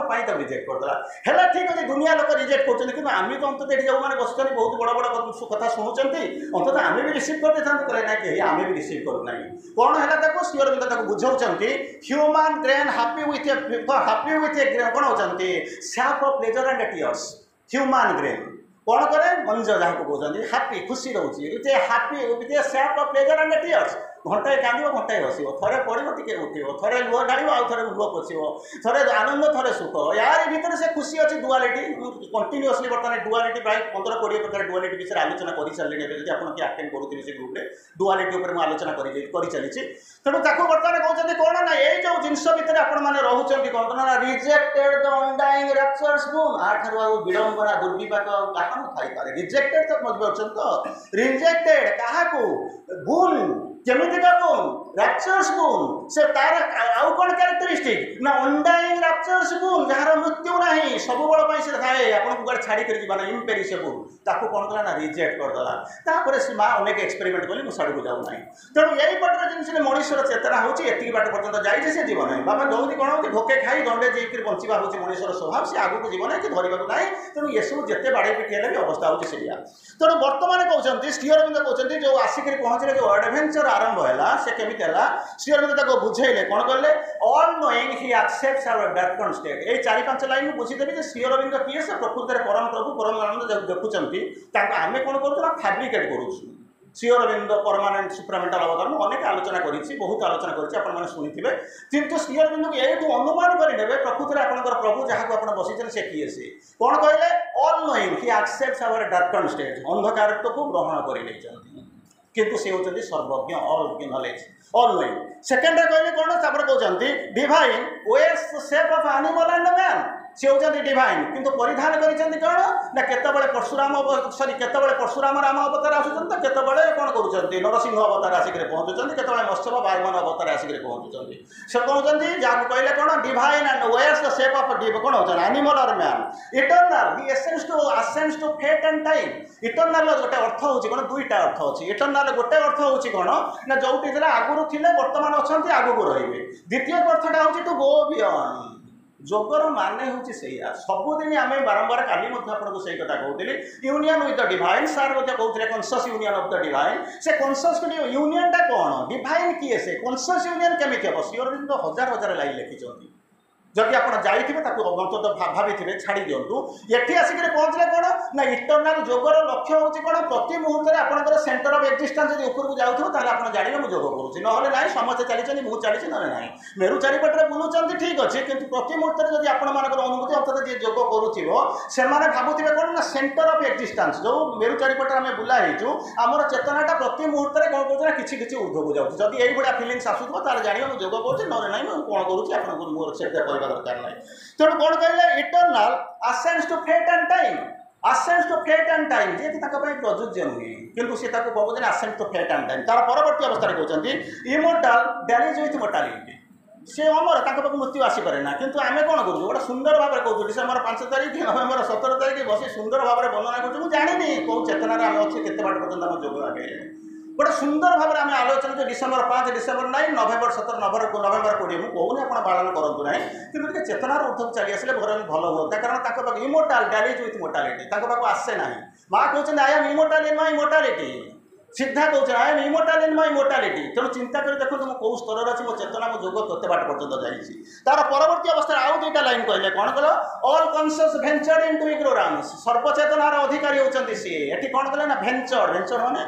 ପାଇଁ ତାକୁ ରିଜେକ୍ଟ କରିଦେଲା ହେଲା ଠିକ୍ ଅଛି ଦୁନିଆ ଲୋକ ରିଜେକ୍ଟ କରୁଛନ୍ତି କିନ୍ତୁ ଆମେ ତ ଅନ୍ତତଃ ଏଠି ଯେଉଁମାନେ ବସୁଛନ୍ତି ବହୁତ ବଡ଼ ବଡ଼ କଥା ଶୁଣୁଛନ୍ତି ଅନ୍ତତଃ ଆମେ ବି ରିସିଭ୍ କରିଦେଇଥାନ୍ତୁ କହିଲେ ନାଇଁ କେହି ଆମେ ବି ରିସିଭ୍ କରୁନାହିଁ କ'ଣ ହେଲା ତାକୁ ଶ୍ରୀ ଅରବିନ୍ଦ ତାକୁ ବୁଝାଉଛନ୍ତି human brain happy with a କ'ଣ ହେଉଛନ୍ତି sap of pleasure and tears human brain କ'ଣ କରେ ମଞ୍ଜ ଯାହାକୁ କହୁଛନ୍ତି ହାପି ଖୁସି ରହୁଛି with a sap of pleasure and tears ଘଣ୍ଟାଏ କାନ୍ଦିବ ଘଣ୍ଟାଏ ହସିବ ଥରେ ପଡ଼ିବ ଟିକେ ଉଠିବ ଥରେ ଲୁହ ଢାଳିବ ଆଉ ଥରେ ଲୁହ ପୋଛିବ ଥରେ ଆନନ୍ଦ ଥରେ ସୁଖ ୟାରି ଭିତରେ ସେ ଖୁସି ଅଛି ଡୁଆଲିଟି କଣ୍ଟିନ୍ୟୁଅସଲି ବର୍ତ୍ତମାନ ଡୁଆଲିଟି ପ୍ରାୟ 15-20 ପ୍ରକାର ଡୁଆଲିଟି ବିଷୟରେ ଆଲୋଚନା କରିସାରିଲେଣି ଏବେ ଯଦି ଆପଣ କି ଆଟେଣ୍ଡ କରୁଥିବେ ସେ ଗ୍ରୁପ୍ରେ ଡୁଆଲିଟି ଉପରେ ମୁଁ ଆଲୋଚନା କରିଚାଲିଛି ତେଣୁ ତାକୁ ବର୍ତ୍ତମାନ କହୁଛନ୍ତି କ'ଣ ନା ଏଇ ଯେଉଁ ଜିନିଷ ଭିତରେ ଆପଣମାନେ ରହୁଛନ୍ତି କ'ଣ ନା ରିଜେକ୍ଟେଡ୍ ଦ ଅନଡାଇଂ ରାପଚର୍ସ ବୁମ୍ ଆଠାରୁ ଆଉ ବିଡ଼ମ୍ବନା ଦୁର୍ବିପାକ ଆଉ କାହା ଥାଇପାରେ ରିଜେକ୍ଟେଡ୍ ତ ବୁଝିପାରୁଛନ୍ତି ତ ରିଜେକ୍ଟେଡ୍ କାହାକୁ ବୁମ୍ କେମିତିକା ବୁମ୍ ରାପଚର୍ସ ବୁମ୍ ସେ ତାର ଆଉ କ'ଣ କ୍ୟାରେକ୍ଟରିଷ୍ଟିକ୍ ନା ଅନଡାଇଂ ରାପଚର୍ସ ବୁମ୍ ଯାହାର ମୃତ୍ୟୁ ନାହିଁ ସବୁବେଳ ପାଇଁ ସେ ଥାଏ ଆପଣଙ୍କୁ କୁଆଡ଼େ ଛାଡ଼ିକରି ଯିବା ନା ଇମ୍ପେରିସେବୁଲ୍ ତାକୁ କ'ଣ କଲା ନା ରିଜେକ୍ଟ କରିଦେଲା ତାପରେ ସେ ମା ଅନେକ ଏକ୍ସପେରିମେଣ୍ଟ କଲି ମୁଁ ସାଡ଼କୁ ଯାଉନାହିଁ ତେଣୁ ଏଇ ପଟରେ ଜିନିଷରେ ମଣିଷର ଚେତନା ହେଉଛି ଏତିକି ବାଟ ପର୍ଯ୍ୟନ୍ତ ଯାଇଛି ସେ ଯିବ ନାହିଁ ବାବା ଯେଉଁଠି କ'ଣ ହେଉଛି ଢୋକେ ଖାଇ ଦଣ୍ଡେ ଯାଇକରି ବଞ୍ଚିବା ହେଉଛି ମଣିଷର ସ୍ୱଭାବ ସେ ଆଗକୁ ଯିବ ନାହିଁ କି ଧରିବାକୁ ନାହିଁ ତେଣୁ ଏସବୁ ଯେତେ ବାଡ଼େଇ ପିଟି ହେଲେ ବି ଅବସ୍ଥା ହେଉଛି ସେଇଆ ତେଣୁ ବର୍ତ୍ତମାନ କହୁଛନ୍ତି ଶ୍ରୀ ଅରବିନ୍ଦ କହୁଛନ୍ତି ଯେଉଁ ଆସିକରି ପହଞ୍ଚିଲେ ଯେଉଁ ଆଡଭେଞ୍ଚର ଆରମ୍ଭ ହେଲା ସେ କେମିତି ହେଲା ଶ୍ରୀ ଅରବିନ୍ଦ ତାକୁ ବୁଝେଇଲେ କ'ଣ କହିଲେ all knowing he accepts our darkened state ଏଇ 4-5 ଲାଇନ୍ ବୁଝିଦେବି ଯେ ଶ୍ରୀ ଅରବିନ୍ଦ କିଏ ସେ ପ୍ରକୃତରେ ପରମ ପ୍ରଭୁ ପରମ ଆନନ୍ଦ ଯାକୁ ଦେଖୁଛନ୍ତି ତାଙ୍କୁ ଆମେ କ'ଣ କରୁଛୁ ନା ଫାବ୍ରିକେଟ୍ କରୁଛୁ ଶ୍ରୀ ଅରବିନ୍ଦ ପରମାନେଣ୍ଟ ସୁପ୍ରାମେଣ୍ଟାଲ ଅବତାର ମୁଁ ଅନେକ ଆଲୋଚନା କରିଛି ବହୁତ ଆଲୋଚନା କରିଛି ଆପଣମାନେ ଶୁଣିଥିବେ କିନ୍ତୁ ଶ୍ରୀ ଅରବିନ୍ଦକୁ ଏଇଠୁ ଅନୁମାନ କରିନେବେ ପ୍ରକୃତରେ ଆପଣଙ୍କର ପ୍ରଭୁ ଯାହାକୁ ଆପଣ ବସିଛନ୍ତି ସେ କିଏ ସେ କ'ଣ କହିଲେ all knowing he accepts our darkened state ଅନ୍ଧକାରତ୍ୱକୁ ଗ୍ରହଣ କରିନେଇଛନ୍ତି କିନ୍ତୁ ସେ ହେଉଛନ୍ତି ସର୍ବଜ୍ଞ ଅଲ୍ ନଲେଜ୍ ଅଲ୍ ନୋଇଂ ସେକେଣ୍ଡରେ କହିଲେ କ'ଣ ତାପରେ କହୁଛନ୍ତି divine wears the shape of animal and man ସେ ହେଉଛନ୍ତି ଡିଭାଇନ୍ କିନ୍ତୁ ପରିଧାନ କରିଛନ୍ତି କ'ଣ ନା କେତେବେଳେ କେତେବେଳେ ପରଶୁରାମ ରାମ ଅବତାର ଆସୁଛନ୍ତି ତ କେତେବେଳେ କ'ଣ କରୁଛନ୍ତି ନରସିଂହ ଅବତାର ଆସିକରି ପହଞ୍ଚୁଛନ୍ତି କେତେବେଳେ ମତ୍ସ୍ୟ ବାମନ ଅବତାର ଆସିକରି ପହଞ୍ଚୁଛନ୍ତି ସେ କହୁଛନ୍ତି ଯାହାକୁ କହିଲେ କ'ଣ divine and wears the shape of କ'ଣ ହେଉଛନ୍ତି animal or man eternal he ascends to fate and time ଇଟର୍ନାଲ୍ର ଗୋଟେ ଅର୍ଥ ହେଉଛି କ'ଣ ଦୁଇଟା ଅର୍ଥ ଅଛି ଇଟର୍ନାଲ୍ ଗୋଟେ ଅର୍ଥ ହେଉଛି କ'ଣ ନା ଯେଉଁଠି ଥିଲା ଆଗରୁ ଥିଲେ ବର୍ତ୍ତମାନ ଅଛନ୍ତି ଆଗକୁ ରହିବେ ଦ୍ୱିତୀୟ ଅର୍ଥଟା ହେଉଛି ଟୁ ଗୋ ବିୟଣ୍ଡ ଯୋଗର ମାନେ ହେଉଛି ସେଇଆ ସବୁଦିନ ଆମେ ବାରମ୍ବାର କାଲି ମଧ୍ୟ ଆପଣଙ୍କୁ ସେଇ କଥା କହୁଥିଲି union with the divine sir ମଧ୍ୟ କହୁଥିଲେ conscious union of the divine ସେ କନସିୟସ୍ ୟୁନିୟନ୍ଟା କ'ଣ ଡିଭାଇନ୍ କିଏ ସେ କନସିୟସ୍ ୟୁନିୟନ୍ କେମିତି ହେବ ଶ୍ରୀ ଅରବିନ୍ଦ ହଜାର ଲାଇନ୍ ଲେଖିଛନ୍ତି ଯଦି ଆପଣ ଯାଇଥିବେ ତାକୁ ଅନ୍ତତଃ ଭାବିଥିବେ ଛାଡ଼ି ଦିଅନ୍ତୁ ଏଠି ଆସିକରି ପହଞ୍ଚିଲେ କ'ଣ ନା ଇଣ୍ଟରନାଲ ଯୋଗର ଲକ୍ଷ୍ୟ ହେଉଛି କ'ଣ ପ୍ରତି ମୁହୂର୍ତ୍ତରେ ଆପଣଙ୍କର ସେଣ୍ଟର ଅଫ୍ ଏକ୍ଜିଷ୍ଟାନ୍ସ ଯଦି ଉପରକୁ ଯାଉଥିବ ତାହେଲେ ଆପଣ ଜାଣିବେ ମୁଁ ଯୋଗ କରୁଛି ନହେଲେ ନାହିଁ ସମସ୍ତେ ଚାଲିଛନ୍ତି ମୁଁ ଚାଲିଛି ନହେଲେ ନାହିଁ ମେରୁ ଚାରିପଟରେ ବୁଲୁଛନ୍ତି ଠିକ୍ ଅଛି କିନ୍ତୁ ପ୍ରତି ମୁହୂର୍ତ୍ତରେ ଯଦି ଆପଣମାନଙ୍କର ଅନୁଭୂତି ଅନ୍ତତଃ ଯିଏ ଯୋଗ କରୁଥିବ ସେମାନେ ଭାବୁଥିବେ କ'ଣ ନା ସେଣ୍ଟର ଅଫ୍ ଏକ୍ଜିଷ୍ଟାନ୍ସ ଯେଉଁ ମେରୁ ଚାରିପଟରେ ଆମେ ବୁଲା ହେଇଛୁ ଆମର ଚେତନାଟା ପ୍ରତି ମୁହୂର୍ତ୍ତରେ କ'ଣ କରୁଛି ନା କିଛି ଉର୍ଦ୍ଧ୍ୱକୁ ଯାଉଛି ଯଦି ଏଇଭଳିଆ ଫିଲିଙ୍ଗସ୍ ଆସୁଥିବ ତାହେଲେ ଜାଣିବେ ମୁଁ ଯୋଗ କରୁଛି ନହେଲେ ନାହିଁ ମୁଁ କ'ଣ କରୁଛି ଆପଣଙ୍କୁ ମୋର ସେଟା ଦରକାର ନାହିଁ ତେଣୁ କ'ଣ କହିଲେ ଇଟର୍ନାଲ essence to fate and time essence to fate and time ଯେହେତୁ ତାଙ୍କ ପାଇଁ ପ୍ରଯୁଜ୍ୟ ନୁହେଁ କିନ୍ତୁ ସେ ତାକୁ କହୁଛନ୍ତି essence to fate and time ତାର ପରବର୍ତ୍ତୀ ଅବସ୍ଥାରେ କହୁଛନ୍ତି ଇମୋର୍ଟାଲ ଡ୍ୟାଲିଜ୍ ୱିଥ୍ ମୋର୍ଟାଲିଟି ସେ ଅମର ତାଙ୍କ ପାଖକୁ ମୃତ୍ୟୁ ଆସିପାରେ ନା କିନ୍ତୁ ଆମେ କ'ଣ କରୁଛୁ ଗୋଟେ ସୁନ୍ଦର ଭାବରେ କହୁଛୁ ଡିସେମ୍ବର 5 ତାରିଖ ନଭେମ୍ବର 17 ତାରିଖ ବସି ସୁନ୍ଦର ଭାବରେ ବର୍ଣ୍ଣନା କରୁଛୁ ମୁଁ ଜାଣିନି କେଉଁ ଚେତନାରେ ଆମେ ଅଛୁ କେତେ ବାଟ ପର୍ଯ୍ୟନ୍ତ ଆମ ଯୋଗ ଆଗେଇଲେଣି ଗୋଟେ ସୁନ୍ଦର ଭାବରେ ଆମେ ଆଲୋଚନା ଯେ ଡିସେମ୍ବର 5 ଡିସେମ୍ବର 9 ନଭେମ୍ବର 17 ନଭେମ୍ବର 20 ମୁଁ କହୁନି ଆପଣ ପାଳନ କରନ୍ତୁ ନାହିଁ କିନ୍ତୁ ଟିକେ ଚେତନାର ଉର୍ଦ୍ଧ୍ୱକୁ ଚାଲି ଆସିଲେ ଭଲ ହୁଅନ୍ତା କାରଣ ତାଙ୍କ ପାଖକୁ ଇମୋର୍ଟାଲ ଡ୍ୟାଲିଜ୍ ୱିଥ୍ ମୋର୍ଟାଲିଟି ତାଙ୍କ ପାଖକୁ ଆସେ ନାହିଁ ମା କହୁଛନ୍ତି I am immortal in my mortality ସିଦ୍ଧା କହୁଛନ୍ତି I am immortal in my mortality ତେଣୁ ଚିନ୍ତା କରି ଦେଖନ୍ତୁ ମୁଁ କେଉଁ ସ୍ତରରେ ଅଛି ମୋ ଚେତନା ମୋ ଯୋଗ କେତେ ବାଟ ପର୍ଯ୍ୟନ୍ତ ଯାଇଛି ତାର ପରବର୍ତ୍ତୀ ଅବସ୍ଥାରେ ଆଉ ଦୁଇଟା ଲାଇନ୍ କହିଲେ କ'ଣ କଲ ଅଲ୍ କନସିୟସ୍ ଭେଞ୍ଚର୍ଡ ଇନ୍ଟୁ ଇଗ୍ନୋରାନ୍ସ ସର୍ବଚେତନାର ଅଧିକାରୀ ହେଉଛନ୍ତି ସିଏ ଏଠି କ'ଣ କଲେ ନା ଭେଞ୍ଚର ମାନେ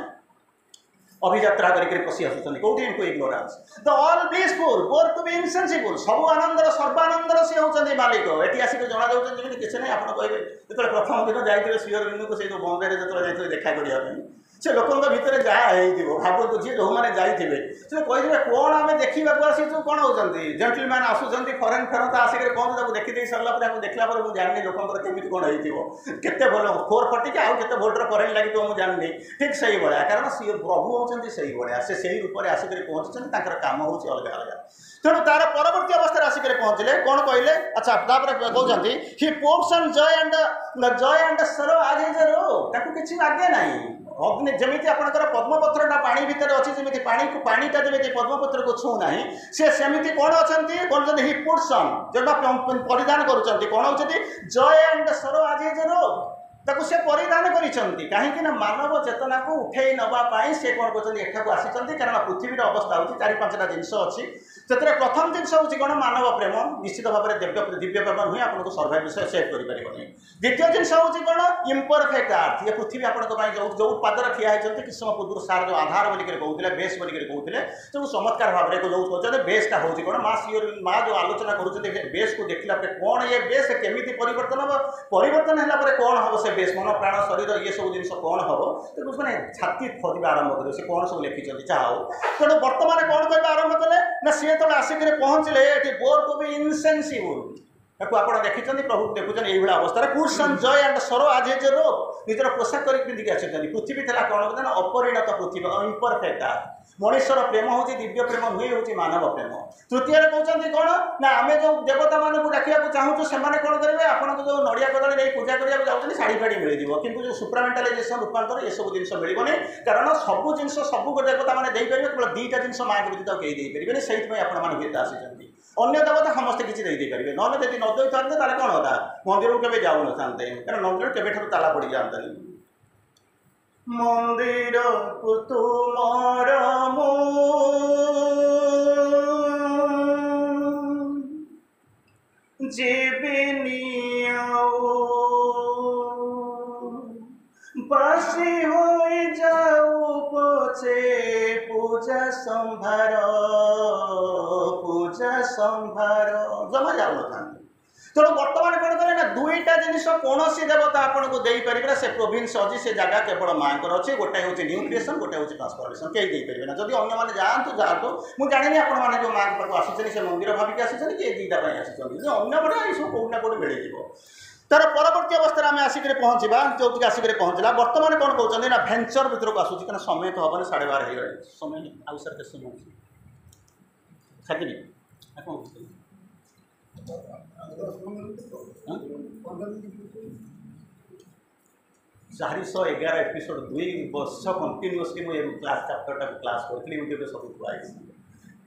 ଅଭିଯାତ୍ରା କରିକି ପଶି ଆସୁଛନ୍ତି କେଉଁଠି ଇନ୍ଟୁ ଇଗ୍ନୋରାନ୍ସ ଦ ଅଲ୍ ବ୍ଲିସଫୁଲ୍ ବୋର୍ ଟୁ ବି ଇନସେନ୍ସିବୁଲ୍ ସବୁ ଆନନ୍ଦର ସର୍ବାନନ୍ଦର ସେ ହେଉଛନ୍ତି ମାଲିକ ଏଠି ଆସିକି ଜଣାଯାଉଛନ୍ତି ଯେମିତି କିଛି ନାହିଁ ଆପଣ କହିବେ ଯେତେବେଳେ ପ୍ରଥମ ଦିନ ଯାଇଥିବେ ଶ୍ରୀ ଅରବିନ୍ଦଙ୍କୁ ସେଇ ଯେଉଁ ବମ୍ବେରେ ଯେତେବେଳେ ଯାଇଥିବେ ଦେଖା କରିବା ପାଇଁ से लोकों भितर जहाँ भावतु जी जो मैंने जाइए से कही कौन आम देखा आसीचु कौन होती जेंटलमैन आसुँच फरेन फेरत आसिक कहते देखी सारा देखला मुझे जानी लोकर केमी कौन होते भल 440 आउ के भोल्टर करेन्ट लगे मुझे जानी ठीक से भाया कारण सी प्रभु होती से भाया से से रूप में आसिक पहुँचते कम हो अलग अलग तेणु तार परवर्ती अवस्था आसिक पहुँचले कौन कहले अच्छा कहते हि पोप्स एंड जय एंड सरो आज इज रो ताकू किसी मागे ना अग्नि जमी आपंकर पद्मपत्रटा पानी भितर अच्छी जमी पानीटा जमी पद्मपत्र को छू ना सी सेमती कौन अच्छा कौन हि पुट्सन जोटा परिधान करुँच कौन होती जय एंड सरो आज इज रो ताकू से परिधान करिसेंती कहीं मानव चेतना को उठे नापी से कौन कर एठाक आसी कारण पृथ्वी अवस्था होती 4-5टा जिनस अच्छी से प्रथम जिनस हूँ कौन मानव प्रेम निश्चित भाव में दिव्य प्रेम नुहे आपको सर्वाइव सेव कर द्वितीय जिनस हूँ कौन इम्परफेक्ट आर्थ ये पृथ्वी आपंक जो पादर ठिया होती किस समय पूर्व सार जो आधार बोलिक कहते बेस बोलिक कहते जो चमत्कार भाव में जो कहते बेसटा हूँ कौन माँ जो आलोचना कर बेस को देखला कौन ये बेस केमी परिवर्तन है कौन हम से बेस मन प्राण शरीर ये सब जिन कौन हम तो मैंने छाती खोजा आरंभ कर से कौन सब लिखिं जहाँ हो तेणु बर्तमान कौन कहना आरंभ कले ना सी जो आसिक पहुँचले बोर टू बी इनसेंसिबल आप देखिं प्रभु देखुन ये अवस्था कुशन जय एंड सरो आज एज रो निजर पोशाक कर पिंधिक आस पृथ्वी था कौन कहते अपरिणत पृथ्वी इम्परफेक्ट मनुष्यर प्रेम हूँ दिव्य प्रेम नुहे हूँ मानव प्रेम तृतीय कहते कौन ना आम जो देवता मानू डाक चाहूँ से कौन करेंगे आपको जो नड़िया कदली नहीं पूजा करने जाऊँगी शाढ़ी फाड़ी मिल कि जो सुप्रामेंटालाइजेसन रूपांतर ये सब जिन मिलनी कारण सब जिन सब देवता मैंने देपारे केवल 2टा जिन माँ के व्यतीत कहीं देपारे से आपत आसी अन्य देवता समस्ते किसी देपारे ना यदि न दे था कौन होता मंदिर को केवे जाऊ ना कारण मंदिर केवे ताला पड़ जाता मंदिर को तुमार जीवनी बासी हो जाऊ पचे पूजा संभार जमा जाऊ ना तेणु बर्तमान कौन करें ना 2टा जिनिस कौन देवता आपको देपारे से प्रोविन्स अच्छी से जगह केवल माँ अच्छे गोटे हूँ न्यू क्रिएशन गोटे हूँ ट्रांसफॉर्मेशन कहीं देपारे ना जब अन्य जातु जातु मुझे जानी आपने जो माँ पाक आसुच्चे से मंदिर भाविक आसी किए 2टा आसी अन्य बड़े ये सब कौटना कौट मिल तार परवर्ती अवस्था आम आसिक पहुँचा जो आसिक पहुँचला बर्तमान कौन कहते ना भेंचर भितर को आसूँ क्या समय तो हेन 12:30 हो गए समय आउ सर के समय खातिर 411 एपिसोड 2 वर्ष कंटिन्यूअसली मुझे क्लास चैप्टरटा क्लास करी यूट्यूब सब थुआई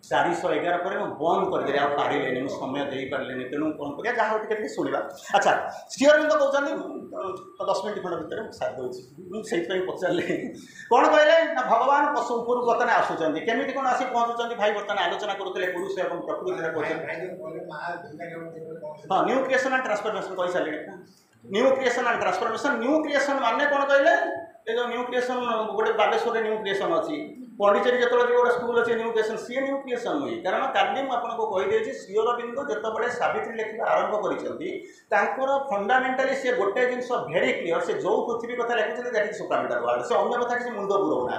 411 पर बंद करदे आ पारे मुझे समय दे पारे तेणु कौन कर जहाँ टे शुणा अच्छा श्री अरविंद कहते 10 मिनट खंड भितर सारी दूसरी से पचारे कौन कहले ना भगवान पशु ऊपर बर्तमान आसुँच केमी कौन आसी पहुँचुंट भाई बर्तमान आलोचना करुले पुरुष और प्रकृति हाँ न्यू क्रिएशन एंड ट्रांसफॉर्मेशन कही सारे new creation and transformation new creation माने कौन कहले ये जो न्यू क्रिएशन गोटे बालेश्वर न्यू क्रिएशन अच्छी पंडिचेरी जो गोटे स्कूल अच्छे न्यू क्रिएशन सी न्यू क्रिएशन नुहे कारण काली मुझे कहीदे श्री अरविंद जो सावित्री लिखा आरंभ कर फंडामेंटाली सी गोटे जिन भेरी क्लीयर से जो पृथ्वी कथा लिखुच्च दैट इज सुप्रामेंटाल वर्ल्ड से अन्य कथा किसी मुंड बुलाऊना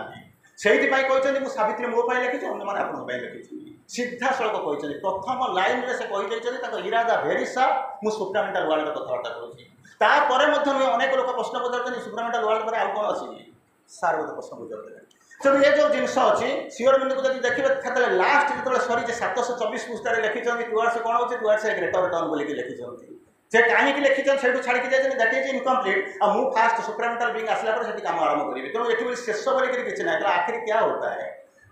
से कहते मुझे सावित्री मो लिखी अन्य मैंने आपंप लिखी सीधा सड़क कहते प्रथम लाइन में से कही इरादा भेरी साफ मुझे सुप्रामेंटाल वर्ल्ड कथबार्ता करुँच तापर अनेक लोग प्रश्न पचार सुप्रामेंटाल वर्ल्ड पर आउ कौन अच्छी सार गोटे प्रश्न पचार तेणु ये जो जिनस अच्छी श्री अरविंद को जब देखिए लास्ट जो सरी 724 पृष्ठार लिखिं टुआर्ड से कौन हो टुआर्ड से ग्रेटर टर्न बोलिक लिखिं से कहीं लिखिं से छाड़ी जाए दैट इज इनकम्प्लीट और मुझे फास्ट सुप्रामेंटाल बीइंग आसला पर काम आरंभ करी तेणु ये शेष बोलिक किसी ना आखिर क्या होता है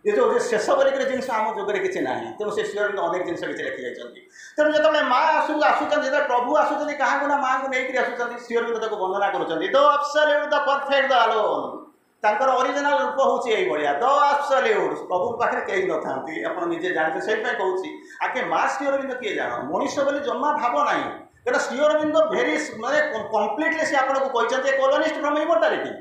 ये जो शेष बोलिक जिन आम जुगे किसी ना तेणु से श्री अरविंद अनेक जिन किसी लिखि जाती तेणु जो माँ आसुच्च प्रभु आसुच्च क्या ना माँ को लेकर आसुच्च श्री अरविंद वर्णना करुँच the absolute the perfect the alone तांकर ओरिजिनल रूप हूँ ये द एब्सोल्यूट प्रभु पाखे कहीं न था आप निजे जानते से कहूँ आगे माँ श्री अरविंद किए जान मनीष बोली जमा भाव ना क्या श्री अरविंद भेरी माने कम्प्लीटली से आपको कहते कॉलोनिस्ट फ्रॉम इमोर्टालिटी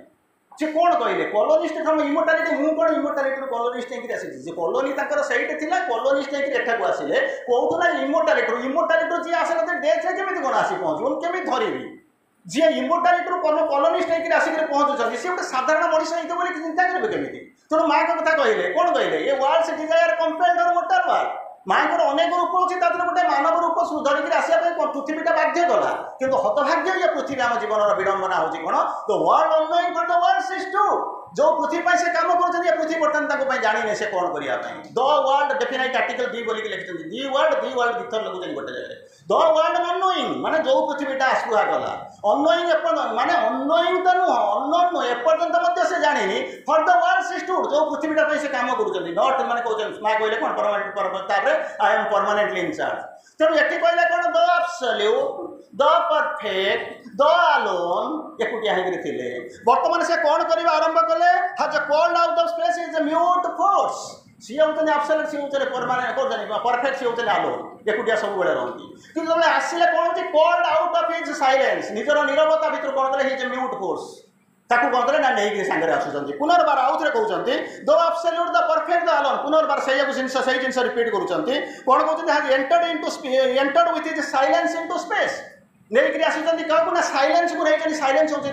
से कौन कहले कॉलोनिस्ट फ्रॉम इमोर्टालिटी मुझे कौन इमोर्टालिटी कॉलोनिस्ट होकर आसी कॉलोनी सहीटे थी कॉलोनिस्ट होकर एठाक आसिले कौन ना इमोर्टालिटी जी आसे डेथ रे केमी कौन आसी पहुँचू केमी धरबी जी इमोर्टालिटी कॉलोनिस्ट होकर आसिक पहुँचुंट सी गोटे साधारण मनीष होते बोली चिंता करेंगे केमी तेणु माँ का कथा कहले कौन कहले ये वर्ल्ड से desire compared to mortal world माँ को अनेक रूप अच्छी गोटे मानव रूप धरिक आसपा पृथ्वीटा बाध्य कला किंतु हतभाग्य ये पृथ्वी आम जीवन विडंबना हूँ कौन the world annoying for the world सिज टू जो पृथ्वी से कम कर पृथ्वी बर्तमान जानी से कौन करने the world definite article the बोलिक लिखिं दी वर्ल्ड दिथर लिखुं गोटे जगह द वर्ल्ड अनोइंग माने जो पृथ्वीटा आसुआ गला अनोइंग माने अनोइंग तो नुह अनोन नुह एपर्यंत से जानी फॉर द वर्ल्ड सिस्टम जो पृथ्वीटा से काम कर नट माने कहते माँ कहले कौन permanent I am permanently in charge तेणु ये कहले कौन the absolute the perfect the alone एकुटिया होते बर्तमान से कौन करने आरंभ कले has called out of space is a mute force सी होते एब्सोल्यूट सी होते परमानेंट कहते परफेक्ट सी होते अलोन एकुटिया सब बेले रहती कि जो आसिले कौन होती called out of his silence निजर नीरवता भितर कौन कले हिज म्यूट फोर्स ताकू कौन कले ना नहीं सांगे आसुँच पुनर्बार आउ थे कहते दो absolute the perfect the alone पुनर्बार से जिन रिपीट करुँच कौन कहते has entered with his silence into space नहीं आसुँच क्या ना साइलेंस को नहीं साइलेंस होती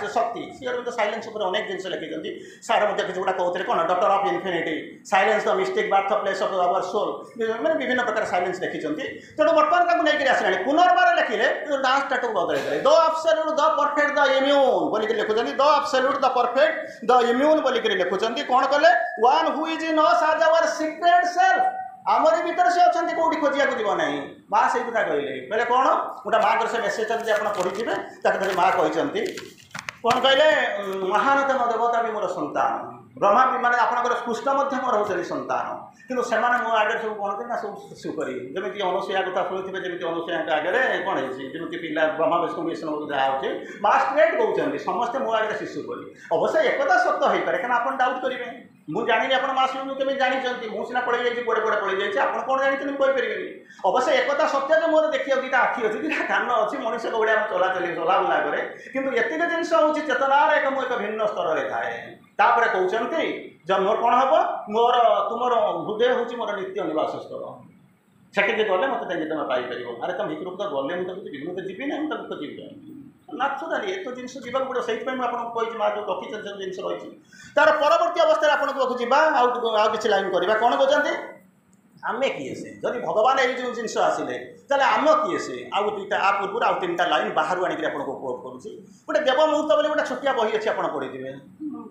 शक्ति सी तो साइलेंस अनेक जिन लिखिं सार किसी गुड़ा कहते कौन doctor of infinity silence the mystic birth place of our soul मैंने विभिन्न प्रकार साइलेंस लिखिं तेणु बर्तमान नहीं आसला पुनर्बार लिखिले लास्टा बदल the absolute the perfect the immune बोलिक लिखुं the absolute the perfect the immune बोलिक लिखुं कौन कले one who is in us as our secret self आमरी भीतर से अच्छा कौटी खोजा जीव ना माँ से कथा कहले कौन गोटे माँ से मेसेज जब आप पढ़ी माँ कहते कौन कहले महानतम देवता भी मोर संतान ब्रह्मा माने आपणकर कृष्ण मोर होते संतान किंतु से मो आगे सब कौन करना सब शिशु करी जमी अनुसूया कथा शुणुवे जमी अनुसूया आगे कौन है पिला ब्रह्मा विष्णु विष्णु जहाँ हो माँ स्ट्रेट कहते समस्ते मो आगे शिशु करी अवश्य एक सत्य हो पारे क्या आप डाउट करेंगे मुझे जानी आप माँ शिशु केमी जानते मुझे पड़े जाइए कड़े कड़े पड़े जाइए आप कौन जानते कहीपरि अवश्य एक सत्य जो मोर देखिए दुटा आखि अच्छी दुटा कान अच्छी मनुष्य भाया चलाबुला कै कि एतिक जिन हूँ चेतनार एक भिन्न स्तर में थाए तापर कहते जब मोर कौन हम मोर तुम हृदय हूँ मोर नित्य निवास स्थल सेठे गले मत तुम पाइपर अरे तुम भितर तो गले मुझे जीवी ना मुझे जीवी नाचुराली ये तो जिन जावा पड़ो से आपको माँ जो रखी जिन रही तार परवर्ती अवस्था आपको जावा आउ कि लाइन करवा कौन कहते आम किए से जदि भगवान ये जो जिन आसिले तेल आम किए से आउ दुईटा आ पूर्व आउ तीन लाइन बाहर आनिक आपको कोट करुँच गोटे देव मुहूर्त बोले गोटे छोटिया बही अच्छी आप पढ़ी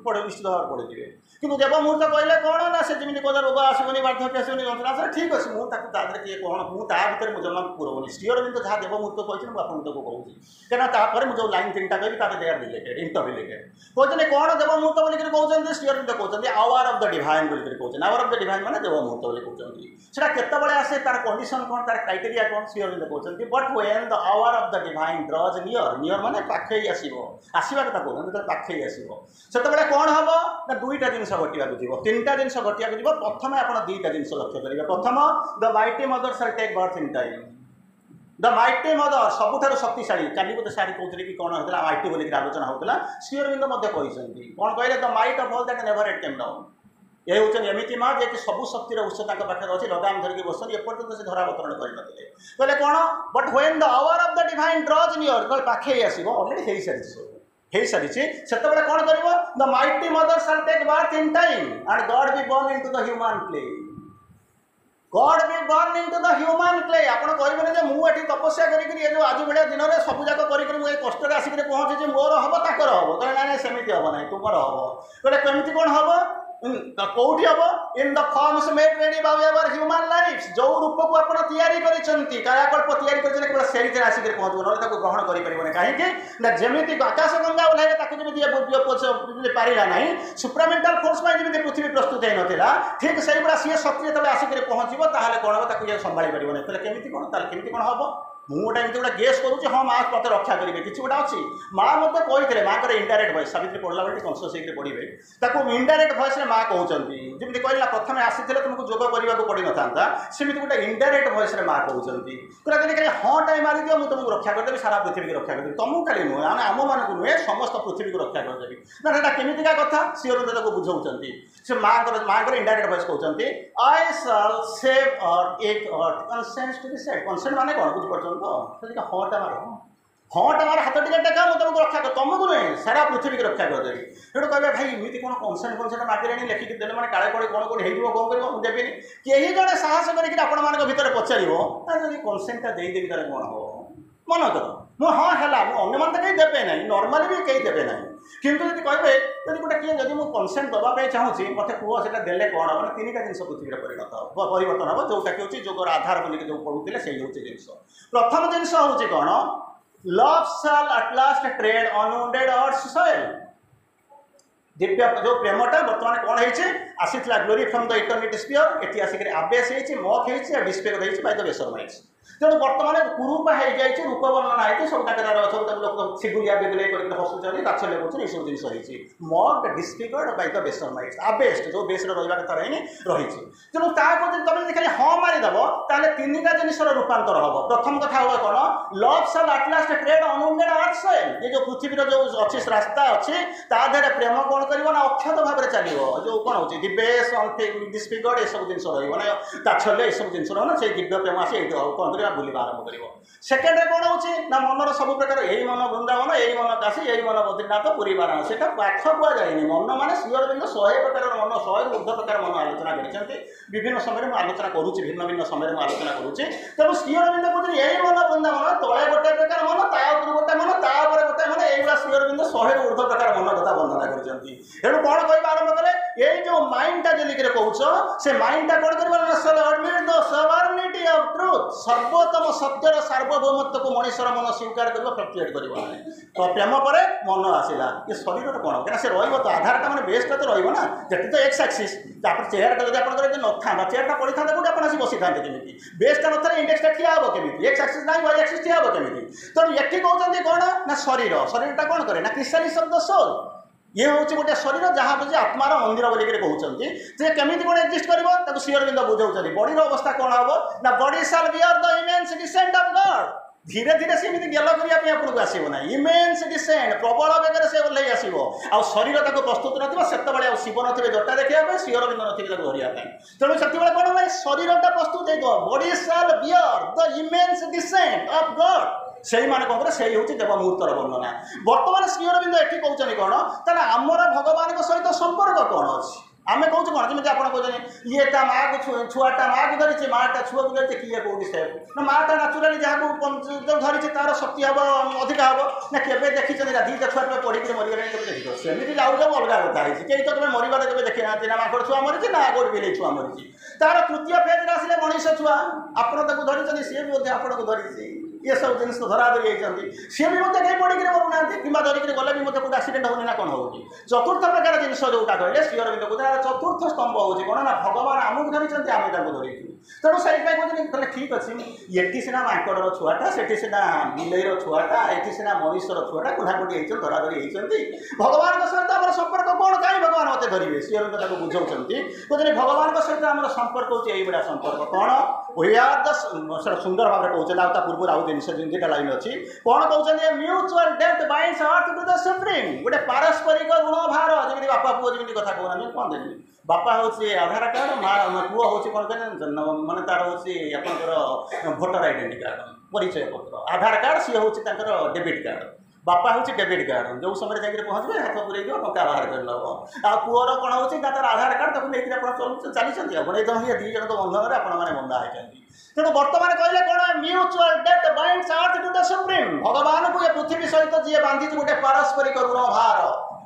पढ़े निश्चित भाव पढ़े कि देव मुहूर्त कहले कौन ना से जमी कहते रोग आसबनी बार्धक्य आसबनी जंत्रणा ठीक अच्छे मुझे किए कौन मुझे मुझे जमा पुरबनी श्रीअर बिंदु जहाँ देव मुहूर्त कहते मुझे आपको कहूँ कहीं मुझे लाइन तीन टा कही they are related interrelated कहते कौन देव मुहूर्त बोलिक कहते श्रीअर बिंदु कहते आवर ऑफ द डिवाइन बोलिक कहते आवर ऑफ द डिवाइन माने देव मुहूर्त बोली कहते सेटा केतबेले आसे तार कंडीशन कौन तार क्राइटेरिया कौन श्रीअर बिंदु कहते but when the our of the divine draws near near माने पाखे आसो आसवा कथा कहते पाखे आसो से कौन हम ना दुईटा जिन घटिया तीन टा जिन घटिया प्रथम आप दुईटा जिन लक्ष्य करेंगे प्रथम the mighty mother shall take birth in time the mighty mother सबुठ शक्तिशाली काली बोधे सारी कहते कि कौन होता माइटी बोलिक आलोचना होता श्रीअरविंद कहते कौन कहले the might of all that never it came down ये हूँ एमती माँ जे कि सबू शक्तिर उत्स पाखे अच्छी लगाम धरिकी बस एपर्यंत से धरावतरण करते कहले कौन but when the our of the divine draws near पाखे आसो अलरेडी हो सारी हो सारी से कौन कर the mighty mother shall take birth in time and God be born into the human clay God be born into the human clay आप कहबे मुझे तपस्या करी जो आज भाया दिन में सबूक कर कष्ट आसिक पहुँचे मोर हम ताकर हम कहना ना सेमती हम ना तुमर हम कहते कमी कौन हम कौटी हम in the forms made ready by our human life जो रूप को आप कायाकल्प केवल से आसिक पहुँचो ना ग्रहण करें कहीं जमी आकाश गंगा ओह्लैले पारा ना सुप्रामेंटाल फोर्स जमी पृथ्वी प्रस्तुत होता ठीक से भाया सी शक्ति जो आसिक पहुँचो ताल कौन हम संभाली पार केमी कौन केमी कौन हम मुझे एमती गोटे गेस करुँच हाँ माँ मत रक्षा करेंगे किसी गोटे अच्छी माँ मत कहते माँ इंडायरेक्ट भॉइस सावित्री पढ़ला बेटे कनसियस होकर पढ़े ताको इंडायरेक्ट भॉइस में माँ कहते जमी कहला प्रथम आसी तुमको जोग करने को पड़ न था सेमती गोटे इंडायरेक्ट भॉइस में माँ कहते कहते हाँ टाइम मारी दियो मुझे तुमको रक्षा करदेवी सारा पृथ्वी की रक्षा करदेवी तुमको खाली नुहे आम मानक नुहे समस्त पृथ्वी को रक्षा करदेवी ना यहाँ केमिका कथा श्रीअरविंद बुझाऊँ से माँ इंडायरेक्ट भॉइस कहते आई शैल save earth if earth consent to be saved consent माने कौन बुझीपार तो हाँ टा मार हाँ टाइम हाथ टे टेका मुझे तुमको रक्षा कर तुमको नुहे सारा पृथ्वी की रक्षा करदेवी सेठू कहे भाई एमती कौन कनसेंट फनसेंट मागे लिखिकी देने मैंने काले कड़े कौन कौन हो कौन कर देवी कहीं जड़े साहस करके आपण भितर पचार कनसेंटा देदेवी तार कौन हम मन कर मु हाँ है अन्य मैंने तो कहीं देवे ना नर्माली भी कहीं देवे ना किंतु जब कहे जब गोटे किए जब मुझे कनसेंट देवाई चाहूँगी मत कह से देले कौन मैंने तीन जिन पृथ्वी परिवर्तन हम जोटा कि जोगर आधार बोलिक जो पढ़ुते से जिन प्रथम जिनस हूँ कौन love shall at last tread unwounded earth's soil Divya जो प्रेमटा बर्तमान कौन है आसीला glory from the eternity sphere एटी आसिक आवेश होती मक होती डिस्पेयर होती बाय द बेसरमाइट्स तेणु बर्तमान कुरूपा हो जाए रूप वर्णना है सब सब लोक सिगुलिया बिगुलिया करके हसुच्च तात्सल्य कर सब जिन होती मक डिस्फिगर्ड बाय द बेसरमाइट्स आवेस्ट जो बेस रहा कथा रही रही तेणु तुम खाली हाँ मारिदेव ताले तीन जिन रूपांतर हम प्रथम कथा हम कौन love shall at last tread unwounded earth's soil ये जो पृथ्वी जो अच्छी रास्ता अच्छी तादे प्रेम कौन कर अक्षत भाव में चलो जो कौन हो दिव्येश डिस्फिगर्ड ये सब जिन रही तात्सल्य ये सब जिन रहा से दिव्य प्रेम आसी कौन बुलवा आरंभ कर सेकेंड कौन हो मनर सब प्रकार यही मन वृंदावन यही मन काशी यही मन बद्रीनाथ पुरी बाराणसी से पाठ कहुए मन माने श्रीअरविंद 100 प्रकार मन 100 ऊर्ध प्रकार मन आलोचना कर विभिन्न समय में आलोचना करुच्ची भिन्न भिन्न समय में आलोचना करुच्ची तेणु श्रीअरविंद कहते यही मन वृंदावन तले गोटे प्रकार मन तापर गोटे मन तापर गोटे मन यही श्रीअरविंद 100 ऊर्ध प्रकार मन कथा वर्णना कर कौन कह आरंभ कले यही जो माइंडटा जलिक कौच से माइंडटा कौन कर सर्वोत्तम सत्यर सार्वभौमत्व को मनुष्यर मन स्वीकार कर फ्लक्चुएट कर तो प्रेम पर मन आसला ये शरीर कौन क्या से रही तो आधारटा मैंने बेसटा तो रहा ना जेटी तो एक्स एक्सीस चेयरटा जब आप ना चेयरटा पड़ी था कौटे आप बसी था केमी बेसटा ना इंडेक्सटा ठिया हम केमी एक्स एक्सीस ना वाई एक्सीस ठिया हम केमी तो ये कहते कौन ना शरीरटा कौन करे ना क्रिस्टालिस ऑफ द सोल ये हूँ गोटे शरीर जहाँ बुझे आत्मार मंदिर बोलिक कहते केमी कौन एक्जिस्ट कर श्रीअरविंद बुझाऊँ बॉडी अवस्था कौन हम ना body shall bear the immense descent of God धीरे धीरे से गेल करने आपको आसो ना इमेन्स डिसेंट प्रबल बेगर से ओह्ल आसो आ शरीर तक प्रस्तुत ना से शिव नो जटा देखा श्रीअरविंद नी धरिया तेणु से कौन भाई शरीरटा प्रस्तुत हो body shall bear the immense descent of God से मैंने कौन से हूँ देव मुहूर्तर वर्णना बर्तमान श्रीअरविंद ये कहते कौन ताला आमर भगवान सहित संपर्क कौन अच्छी आम कौच कौन जमी आप कहते ये माँ को छुआटा माँ को धरी माटा छुआ को धरी किए कौटी से ना माटा नाचुराली जहाँ धरी तार शक्ति हम अधिका हम ना के देखी दीटा छुआ तुम्हें पढ़ी मरीगला के देख सेमती जाऊ जाऊ अलग कथा है कहीं तो तुम्हें मरबार के देखी ना ना माकड़ छुआ मरी ना गोट बिले छुआ मरी तार तृतीय फेज आसिले मनीष छुआ आपड़ धरी सी भी आपको धरी ये सब जिन धरा धरी सी भी मतलब कहीं पढ़ी मरुना कि धरिक गले भी मतलब कोई एक्सीडेंट होनी ना कौन हो चतुर्थ प्रकार जिन जोटा कहले श्रीअरविंद को चतुर्थ स्तंभ हो कौन ना भगवान आमको धरी आम धरी तेणु से कहते ठीक अच्छे ये सीना माकड़र छुआटा से सीना बिलईर छुआटा ये सीना मनुष्यर छुआटा कुहाकुटी होती धरा धरी होती भगवान सहित आम संपर्क कौन कहीं भगवान मत धरवे श्रीअरविंद बुझाऊँ कहते भगवान सहित आम संपर्क होगा संपर्क कौन सुंदर भाव में कहते पूर्व आउ जिन दुईटा लाइन अच्छी कौन कहते म्यूचुअल डेप्थ binds earth to the supreme गोटे पारस्परिक ऋण भार जमी बापा पुओ जमी कथा कहना कौन देनी बापा हूँ आधार कार्ड माँ पुओ हूँ कौन कहते मानने तार हूँ आप भोटर आइडेंटिटी कार्ड परिचय पत्र आधार कार्ड सी हूँ डेबिट कार्ड बापा हूँ डेबिट कार्ड जो समय जाकर पहुँचे हाथ पूरे टंका बाहर कर नब आ पुअर कौन हो तार आधार कार्ड तक नहीं चली आप दी जन बंधन आपने बंधा होती तेणु बर्तमान कहले कौन म्यूचुअल डेप्थ binds earth to the supreme भगवान को ये पृथ्वी सहित जी बांधी गोटे पारस्परिक ऋण भार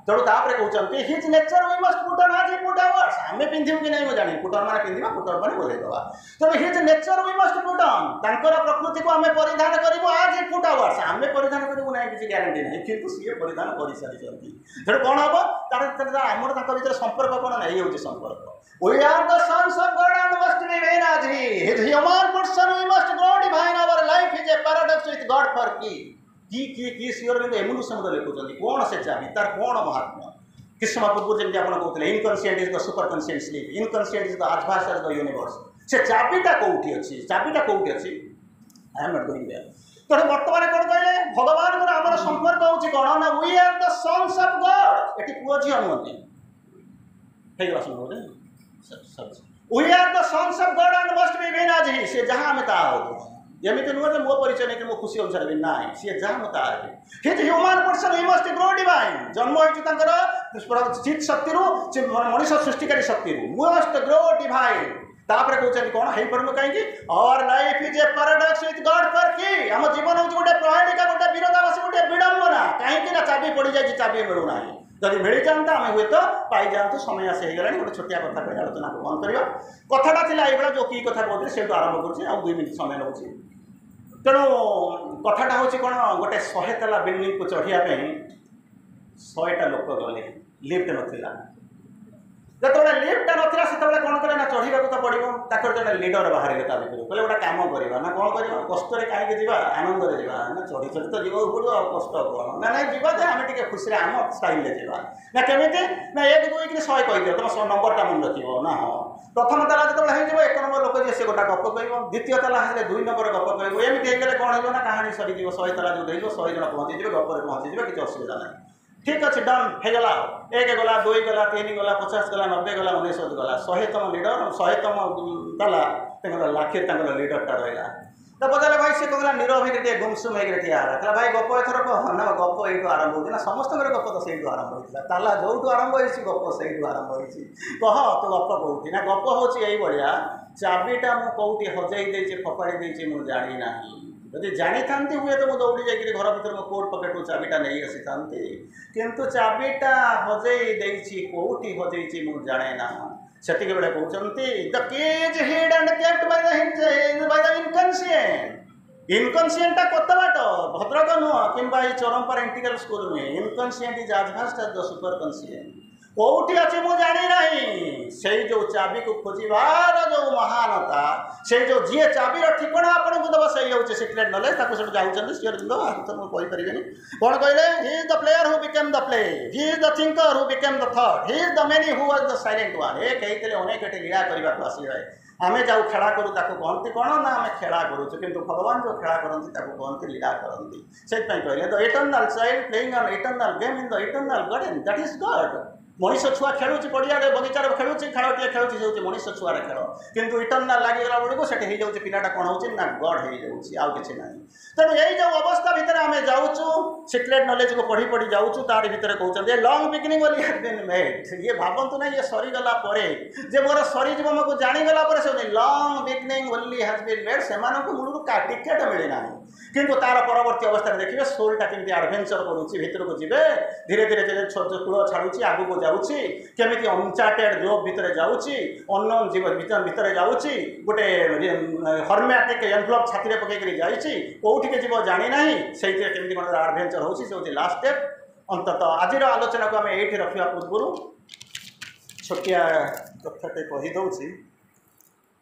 तेणु तापर कहते his nature we must put on as put ours आम पिंधु कि नहीं मुझे जानी पुटर मैंने पिंधा पुटर मैंने बोलेदवा तेणु his nature we must put on प्रकृति को आम परिधान करूँ आज पुट आवर्स आम परिधान करूँ ना किसी ग्यारंटी नहीं कितु सी परिधान कर सारी तेणु कौन हम तार आमर भर संपर्क कौन ना ये संपर्क We are the sons of God and must remain as He. His human person we must grow divine. Our life is a paradox with God for key. की श्रीअरविंद एमुलुसन लिखुं कौन से चाबी तार कौन महात्मा कृष्ण पूर्व जमी आप कहते inconscient is the superconscient sleep inconscient is the as vast as the universe से चाबीटा कौटी अच्छी चाबीटा कौटी अच्छी I am not going there तेणु बर्तमान कौन कहले भगवान को आम संपर्क हूँ कौन ना we are the sons of God ये पुओ झी नुहति We are the sons of God and must be made as He. से जहाँ हमें ता हो एमती नुह जो मो परिचय नहीं मो खुशी अनुसार भी ना सी जहाँ मत हि इज ह्यूमन पर्सन हि मस्ट ग्रो डिवाइन जन्म होती चित शक्ति मनीष सृष्टिकारी शक्ति मस्ट ग्रो डिवाइन तापर कहते कौन हो पार्म कहीं our life is a paradox with God for की आम जीवन हूँ गोटे प्रहेलिका गोटे विरोधाभासी गोटे विडंबना कहीं चाबी पड़ जाए चाबी मिलूना जदि मिल जाता आम हूँ तो पाई जातु समय आसीगला गोटे छोटिया कथा कही आलोचना को बंद करवा कथाटा थी जो की कथा कहते से आरंभ करुँचे 2 मिनट समय नौ तेणु कथाटा हूँ कौन गोटे 100 तला बिल्डिंग को चढ़िया 100टा लोक गले लिफ्ट नाला जो लिफ्टा नाला से कौन कले ना चढ़ा तो पड़ो ताकर जो लीडर बाहर ता भर कहले गोटे कम करवा ना कौन कर कष्ट कहीं जा आनंद ना चढ़ी चढ़ी तो जीवा पड़ो कष्ट कौन ना ना जीवा आम टे खुशी आम स्टाइल जा ना केमी ना 1 2 कि 100 कहीदेव तुम नंबरटा मन रख ना हाँ प्रथम ताला जो 1 नंबर लोक जी से गोटा गप कह द्वितीय ताला 2 नंबर गप कह एमती होगले कौन हो कहानी सरीज 100 ताला जो 100 जन पहुँची गपर पहुँची किसी असुविधा ना ठीक अच्छे डन होगला 1 गला 2 गला 3 गला 50 गला 90 गला 19 गला 100तम लीडर 100तम ताला लाखे लीडरटा रहा तो पचारे भाई से कहला नीरव होकर गुमसुम होकर ठिया कहला भाई गप एथर कह ना गप ये आरंभ होना समस्त गप तो से आरंभ होता ताला जो आरंभ हो गप से आरंभ हो कह तो गप कौटी ना गप हूँ भाया चाबीटा मुझे हजई फपाड़ी मुझे जानी ना जदि जानी था हुए तो मुझे दौड़ी जाकर घर भर मो कोट पकेट चाबीटा नहीं आसी था किंतु चाबीटा हजई कौटी हजई मुझे जाने ना से बेले कहते the cage hid and kept by the inconscient इनकनसिएंटा कत बाट भद्रक नुह कि चरमपार इंटीग्रल स्कूल नुहे inconscient is as vast as the superconscient कौटी अच्छी मुझे जानी ना से जो चाबी को खोजार जो महानता से जो जी चाबी ठिकणा आपको दब से हूँ सिक्रेट नॉलेज ताको जाऊँगी श्रीअरविंद तो मुझे कहीपरि कौन कहले he is the player who became the play he is the thinker who became the thought he is the many who was the silent one ए कही अनेक लीला करने को आसवे आमे जाऊ खेला करूँ कहती कौन ना आम खेला करूँ किंतु भगवान जो खेला करती कहती लीला करती से कहले the eternal child playing an eternal game in the eternal garden that is God Manish छुआ खेलुँ पड़िया बगीचार खेलुँ खेलटे खेलुँ से मनीष छुआर खेल किंतु इटर्नल लगिगला बेलू से पिलाटा कौन हो गड हो आउ कि ना तेणु यही जो अवस्था भितर आम जाऊँ सिक्रेट नॉलेज को पढ़ी पढ़ी जाऊँ तार भितर कहते long beginning only has been made ये भावतु ना ये सरीगला जे मोर सरीज मोको जाणीगला से long beginning only has been made से मूल टिकेट मिलना किंतु तार परवर्ती अवस्था देखिए सोलटा केमती एडभेंचर करुच्ची भितर को जी धीरे धीरे कूल छाड़ुची आगू जाऊँगी केमी अनचार्टेड ग्लोब भितर जाऊँगी अननोन जीव भितर जाऊँगी गोटे हर्मेटिक एनवलप छाती में पकईकरी जाइए कौटी के जीव जानी ना से केमी कौन एडभेंचर हो लास्ट स्टेप अंतत आज आलोचना को आम ये रखा पूर्व छोटिया कथाटे कहीदे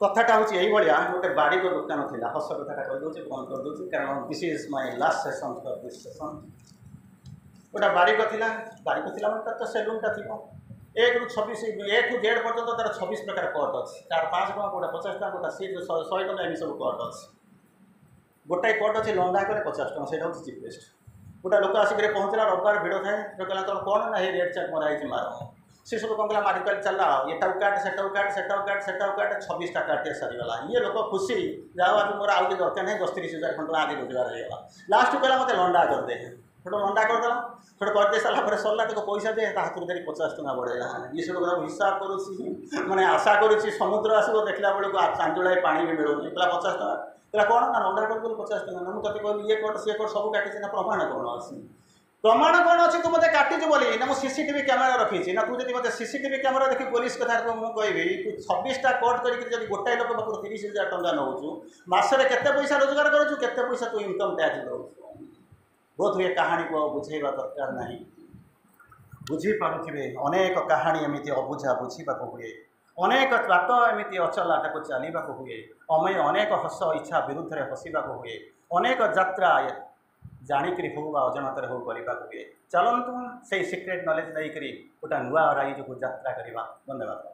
कथाटा हूँ यही भाया गोटे बाड़ी को दुकान थी हस कथा कहीदे बंद कर दूसरी कारण this is my last session for this session गोटा बाड़ी को थी बाड़ी को थी मतलब तो सेलूनटा थी 1 ରୁ 26 A ଠୁ Z पर्यंत तार 26 प्रकार कट अच्छी तार 5 टका गोटा 50 टका गोटा सी 100 टका एम सब कट अच्छी गोटाए कट अच्छे लंडा कले 50 टका से चिपेस्ट गोटा लोक आसिक पहुँचला रविवार भिड़ थाए कहला तुम कौन ना ये रेड चेक मराई मार सी सब कौन कहला मारिकल चला एटा काट सेटा काट सेटा काट सेटा काट 26 टका काटे सरीगला ये लोक खुशी जाओ आज मोर आउ दरकार नहीं 10-30 हज़ार खंड आज रोजगार होगा लास्ट कहला मत लंडा करदे थोड़ा लंडा करदेला थोड़ा करदे सारा सरला तो पैसा दे हाथ में 50 टका बढ़ेगा ये सब हिसाब करुँच मैंने आशा करुँच समुद्र आसो देखला बेलू चांदुलाए पानी भी मिलूनी कहला 50 टका कहला कौन ना लंडा कर 50 टका ना मुझे कहली ये कट सी कट सब काटी ना प्रमाण कौन अच्छी प्रमाण कौन अच्छी तू मत काटिचु बोली ना मुझे सीसीटीवी कैमेरा रखी ना तू जब मत सीसीटीवी कैमेरा देखी पुलिस कथा मुझे कहबी तू 26टा कट करके गोटाए लोक पाखु 30,000 टका नौ मसरे केते पैसा रोजगार करुँ केते पैसा तू इनकम टैक्स दौ बहुत हुए कहानी को बुझेगा दरकार नहीं बुझीपारे अनेक कहानी एमती अबुझा बुझा हुए अनेक बात एमती अचलाटा को चलवा हुए अमय अनेक हस इच्छा विरुद्ध में हसवा हुए अनेक यात्रा जाणिक हो अजणत हो करने हुए चलतु से सिक्रेट नॉलेज नहीं गोटे नुआ राइज को यात्रा करवा धन्यवाद।